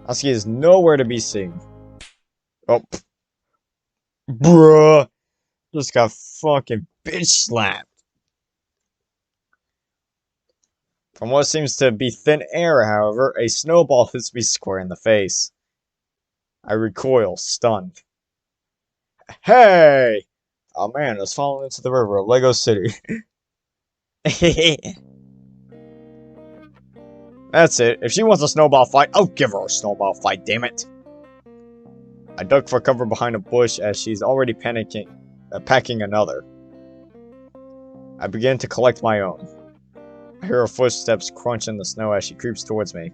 Natsuki is nowhere to be seen. Oh. Bruh. Just got fucking bitch slapped. From what seems to be thin air, however, a snowball hits me square in the face. I recoil, stunned. Hey! Oh man, it's falling into the river of Lego City. That's it. If she wants a snowball fight, I'll give her a snowball fight, damn it. I duck for cover behind a bush as she's already packing another. I begin to collect my own. I hear her footsteps crunch in the snow as she creeps towards me.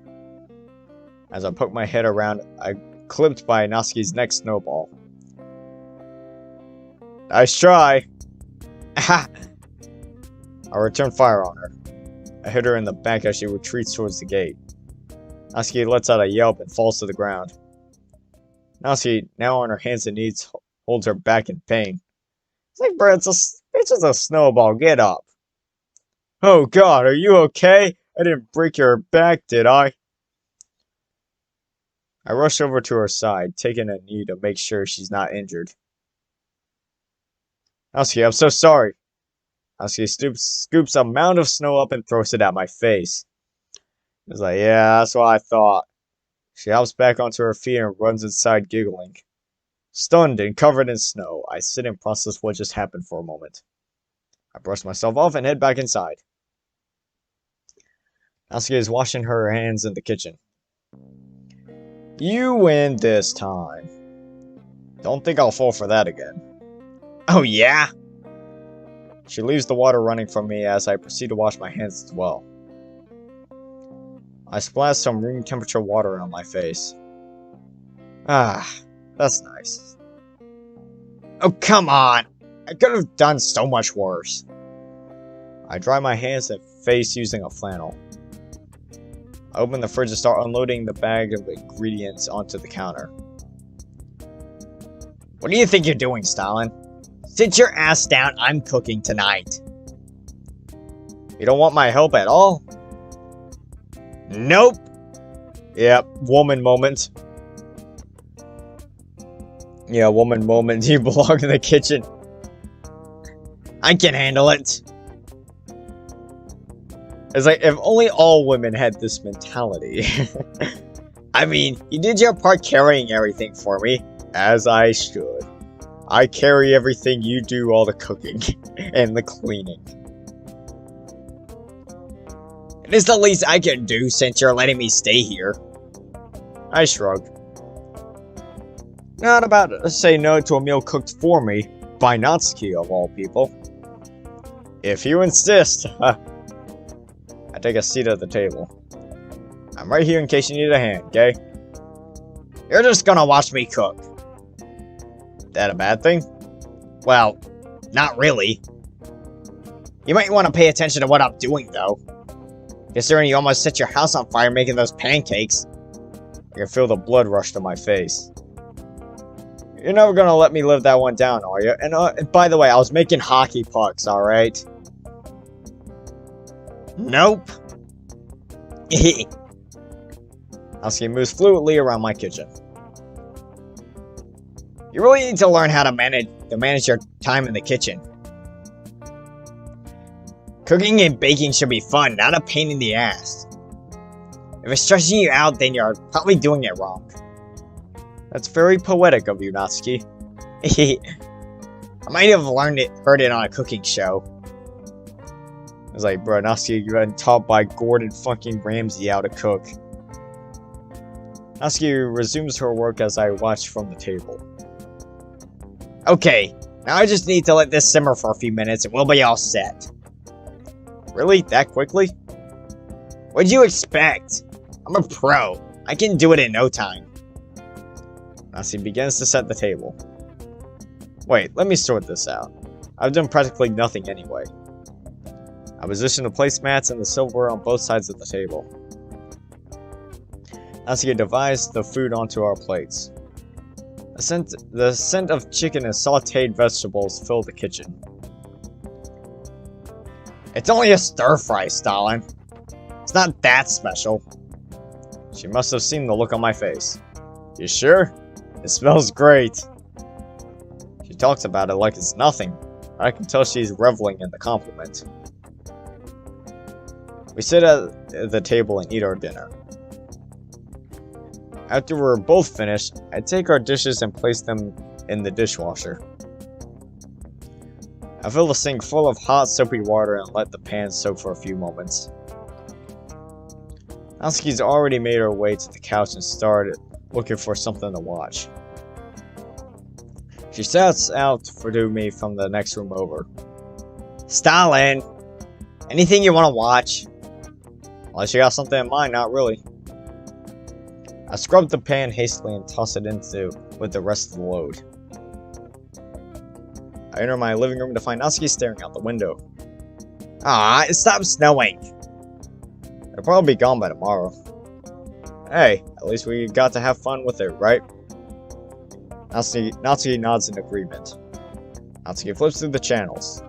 As I poke my head around, I'm clipped by Natsuki's next snowball. Nice try! I return fire on her. I hit her in the back as she retreats towards the gate. Natsuki lets out a yelp and falls to the ground. Natsuki, now on her hands and knees, holds her back in pain. It's like, bro, it's just a snowball, get up. Oh god, are you okay? I didn't break your back, did I? I rush over to her side, taking a knee to make sure she's not injured. Natsuki, I'm so sorry. Natsuki scoops a mound of snow up and throws it at my face. It's like, yeah, that's what I thought. She hops back onto her feet and runs inside giggling. Stunned and covered in snow, I sit and process what just happened for a moment. I brush myself off and head back inside. Natsuki is washing her hands in the kitchen. You win this time. Don't think I'll fall for that again. Oh yeah? She leaves the water running from me as I proceed to wash my hands as well. I splash some room temperature water on my face. Ah, that's nice. Oh, come on! I could have done so much worse. I dry my hands and face using a flannel. I open the fridge and start unloading the bag of ingredients onto the counter. What do you think you're doing, Stalin? Sit your ass down, I'm cooking tonight. You don't want my help at all? Nope. Yep, woman moment. Yeah, woman moment. You belong in the kitchen. I can handle it. It's like, if only all women had this mentality. I mean, you did your part carrying everything for me, as I should. I carry everything, you do all the cooking and the cleaning. It is the least I can do since you're letting me stay here. I shrug. Not about to say no to a meal cooked for me, by Natsuki of all people. If you insist. I take a seat at the table. I'm right here in case you need a hand, okay? You're just gonna watch me cook. That a bad thing? Well, not really. You might want to pay attention to what I'm doing, though. Considering you almost set your house on fire making those pancakes. I can feel the blood rush to my face. You're never gonna let me live that one down, are you? And by the way, I was making hockey pucks, alright? Nope. Natsuki moves fluidly around my kitchen. You really need to learn how to manage your time in the kitchen. Cooking and baking should be fun, not a pain in the ass. If it's stressing you out, then you're probably doing it wrong. That's very poetic of you, Natsuki. I might have heard it on a cooking show. It's like, bro, Natsuki, you've been taught by Gordon fucking Ramsay how to cook. Natsuki resumes her work as I watch from the table. Okay, now I just need to let this simmer for a few minutes and we'll be all set. Really? That quickly? What'd you expect? I'm a pro. I can do it in no time. Natsuki begins to set the table. Wait, let me sort this out. I've done practically nothing anyway. I position the placemats and the silverware on both sides of the table. Natsuki divides the food onto our plates. The scent of chicken and sautéed vegetables filled the kitchen. It's only a stir-fry, Stalin. It's not that special. She must have seen the look on my face. You sure? It smells great. She talks about it like it's nothing. I can tell she's reveling in the compliment. We sit at the table and eat our dinner. After we're both finished, I take our dishes and place them in the dishwasher. I fill the sink full of hot soapy water and let the pan soak for a few moments. Natsuki's already made her way to the couch and started looking for something to watch. She shouts out to me from the next room over. Stalin! Anything you want to watch? Unless you got something in mind, not really. I scrubbed the pan hastily and tossed it into with the rest of the load. I enter my living room to find Natsuki staring out the window. Ah, it stopped snowing! It'll probably be gone by tomorrow. Hey, at least we got to have fun with it, right? Natsuki nods in agreement. Natsuki flips through the channels.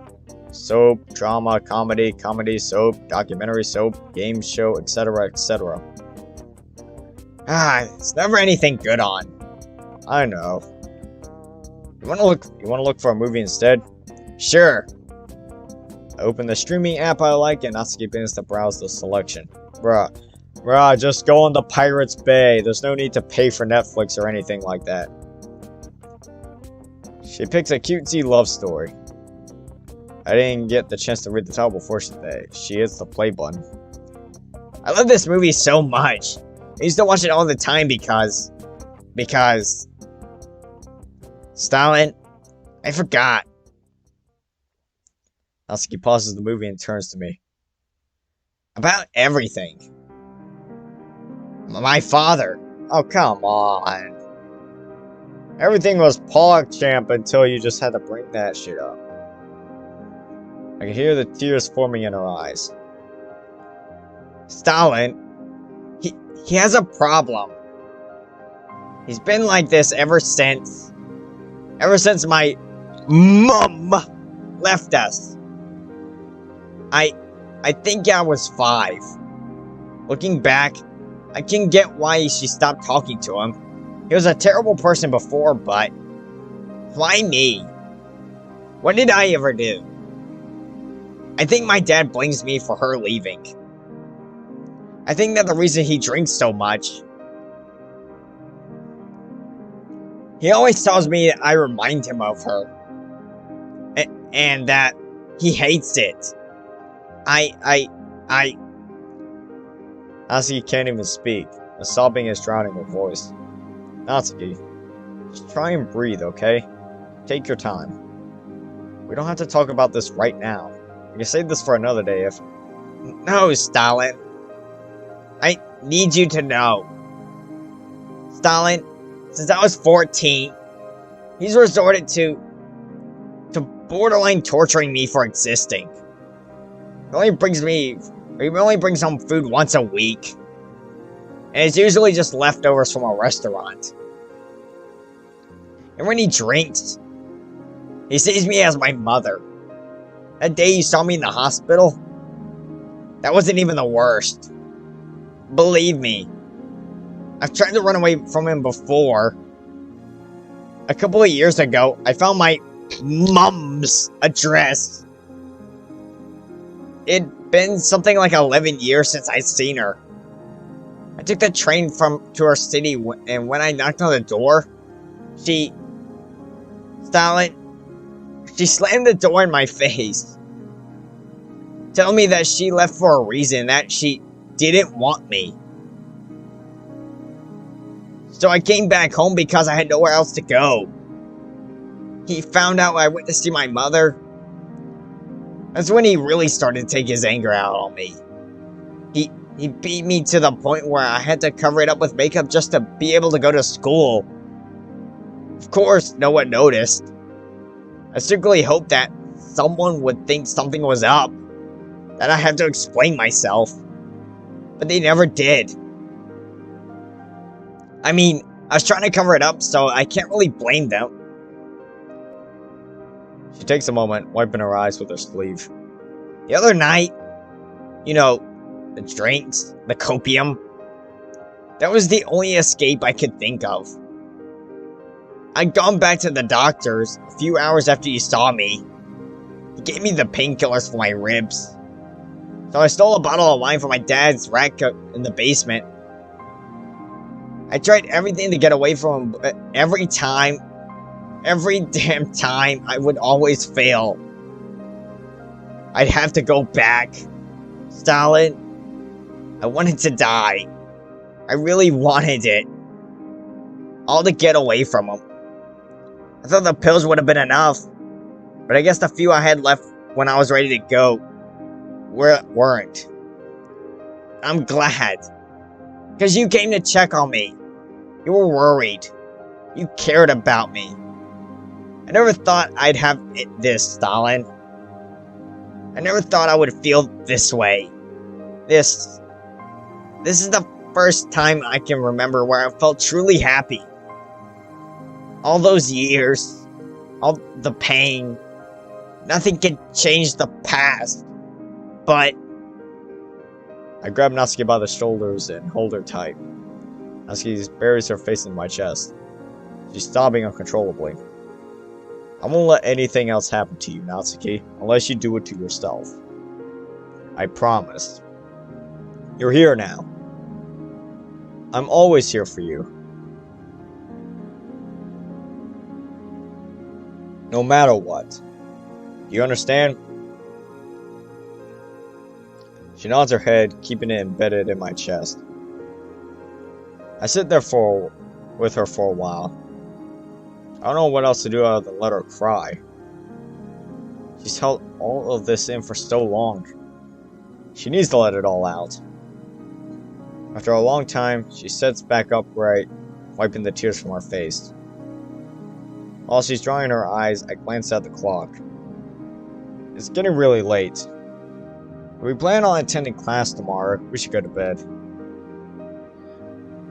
Soap, drama, comedy, comedy, soap, documentary, soap, game show, etc., etc. Ah, it's never anything good on. I know. You wanna look for a movie instead? Sure. I open the streaming app I like and Natsuki begins to browse the selection. Bruh, just go on the Pirates Bay. There's no need to pay for Netflix or anything like that. She picks a cutesy love story. I didn't get the chance to read the title before she hits the play button. I love this movie so much. I used to watch it all the time because... Stalin, I forgot. Natsuki pauses the movie and turns to me. About everything. My father. Oh, come on. Everything was PogChamp until you just had to bring that shit up. I can hear the tears forming in her eyes. Stalin, he has a problem. He's been like this ever since my mum left us. I think I was 5. Looking back, I can get why she stopped talking to him. He was a terrible person before, but why me? What did I ever do? I think my dad blames me for her leaving. I think that the reason he drinks so much. He always tells me I remind him of her. And that he hates it. Natsuki can't even speak. The sobbing is drowning her voice. Natsuki, just try and breathe, okay? Take your time. We don't have to talk about this right now. We can save this for another day if... No, Stalin. I need you to know. Stalin, since I was 14, he's resorted to borderline torturing me for existing. He only brings home food once a week. And it's usually just leftovers from a restaurant. And when he drinks, he sees me as my mother. That day you saw me in the hospital, that wasn't even the worst. Believe me, I've tried to run away from him before. A couple of years ago, I found my mom's address. It'd been something like 11 years since I'd seen her. I took the train to her city, and when I knocked on the door, she slammed the door in my face, telling me that she left for a reason, that she didn't want me. So I came back home because I had nowhere else to go. He found out I went to see my mother. That's when he really started to take his anger out on me. He beat me to the point where I had to cover it up with makeup just to be able to go to school. Of course, no one noticed. I secretly hoped that someone would think something was up, that I had to explain myself. But they never did. I mean, I was trying to cover it up, so I can't really blame them. She takes a moment, wiping her eyes with her sleeve. The other night, you know, the drinks, the copium, that was the only escape I could think of. I'd gone back to the doctor's a few hours after you saw me. He gave me the painkillers for my ribs. So I stole a bottle of wine from my dad's rack in the basement. I tried everything to get away from him, but every damn time, I would always fail. I'd have to go back. Stalin, I wanted to die. I really wanted it. All to get away from him. I thought the pills would have been enough, but I guess the few I had left when I was ready to go weren't. I'm glad. Because you came to check on me. You were worried. You cared about me. I never thought I'd have this, Stalin. I never thought I would feel this way. This is the first time I can remember where I felt truly happy. All those years, all the pain, nothing can change the past. But I grab Natsuki by the shoulders and hold her tight. Natsuki buries her face in my chest. She's sobbing uncontrollably. I won't let anything else happen to you, Natsuki, unless you do it to yourself. I promise. You're here now. I'm always here for you. No matter what. You understand? She nods her head, keeping it embedded in my chest. I sit there with her for a while. I don't know what else to do other than let her cry. She's held all of this in for so long. She needs to let it all out. After a long time, she sits back upright, wiping the tears from her face. While she's drying her eyes, I glance at the clock. It's getting really late. If we plan on attending class tomorrow, we should go to bed.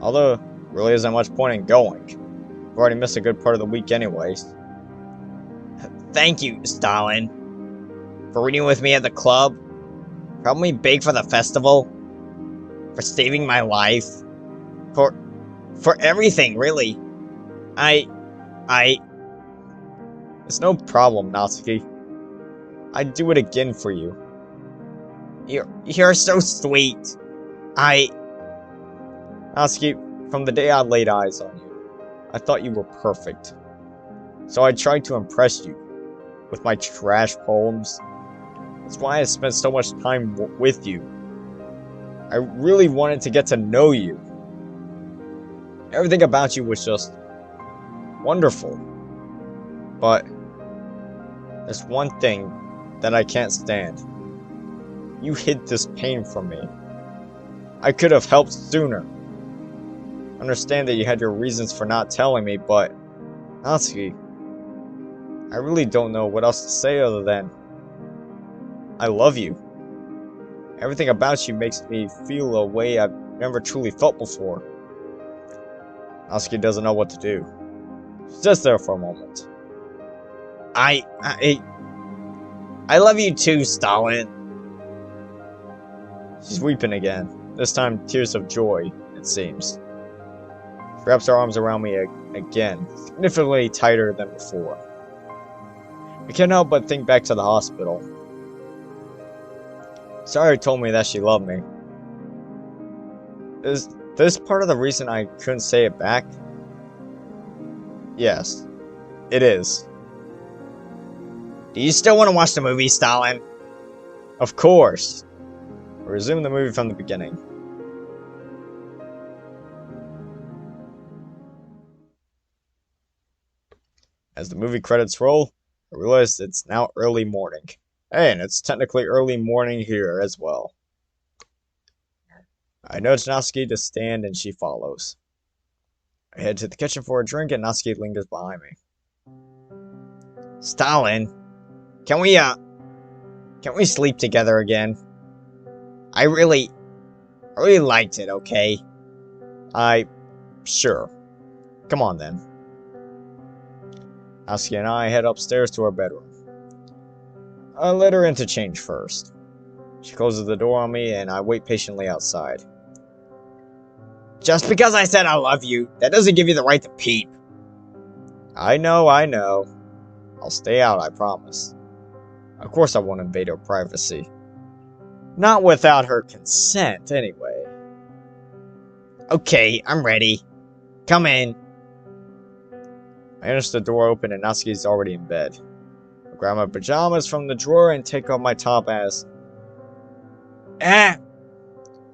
Although, there really isn't much point in going. We've already missed a good part of the week anyways. Thank you, Stalin, for reading with me at the club, for helping me bake for the festival, for saving my life, for everything, really. It's no problem, Natsuki. I'd do it again for you. You're so sweet. Natsuki, from the day I laid eyes on you, I thought you were perfect. So I tried to impress you with my trash poems. That's why I spent so much time with you. I really wanted to get to know you. Everything about you was just wonderful. But there's one thing that I can't stand. You hid this pain from me. I could have helped sooner. Understand that you had your reasons for not telling me, but Natsuki, I really don't know what else to say other than I love you. Everything about you makes me feel a way I've never truly felt before. Natsuki doesn't know what to do. She sits there for a moment. I love you too, Stalin. She's weeping again. This time, tears of joy, it seems. She wraps her arms around me again, significantly tighter than before. I can't help but think back to the hospital. Sayori told me that she loved me. Is this part of the reason I couldn't say it back? Yes, it is. Do you still want to watch the movie, Stalin? Of course. We'll resume the movie from the beginning. As the movie credits roll, I realize it's now early morning. Hey, and it's technically early morning here as well. I nudge Natsuki to stand and she follows. I head to the kitchen for a drink and Natsuki lingers behind me. Stalin, can we sleep together again? I really liked it, okay? Sure. Come on then. Natsuki and I head upstairs to our bedroom. I let her in to change first. She closes the door on me and I wait patiently outside. Just because I said I love you, that doesn't give you the right to peep. I know. I'll stay out, I promise. Of course I won't invade her privacy. Not without her consent, anyway. Okay, I'm ready. Come in. I notice the door open and Natsuki's already in bed. I grab my pajamas from the drawer and take off my top as...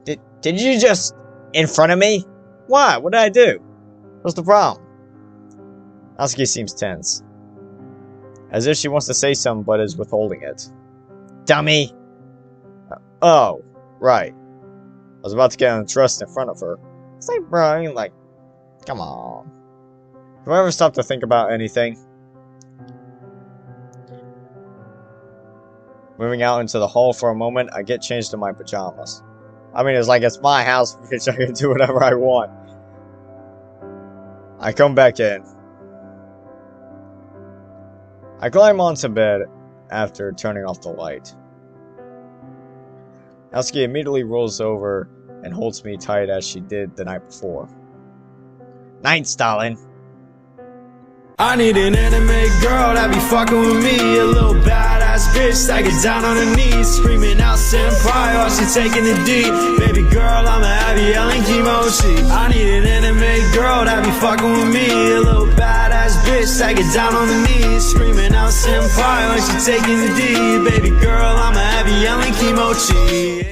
Did you just... in front of me? Why? What did I do? What's the problem? Natsuki seems tense. As if she wants to say something but is withholding it. Dummy! Oh, right. I was about to get undressed in front of her. It's like, bro, I mean, like, come on. Have I ever stopped to think about anything? Moving out into the hall for a moment, I get changed to my pajamas. I mean, it's like it's my house, which I can do whatever I want. I come back in. I climb onto bed after turning off the light. Natsuki immediately rolls over and holds me tight as she did the night before. Night, Stalin. I need an anime girl that be fucking with me. A little badass bitch that get down on her knees, screaming out senpai while she taking the D. Baby girl, I'ma have you yelling kimochi. I need an anime girl that be fucking with me. A little badass bitch that get down on her knees, screaming out senpai while she taking the D. Baby girl, I'ma have you yelling kimochi.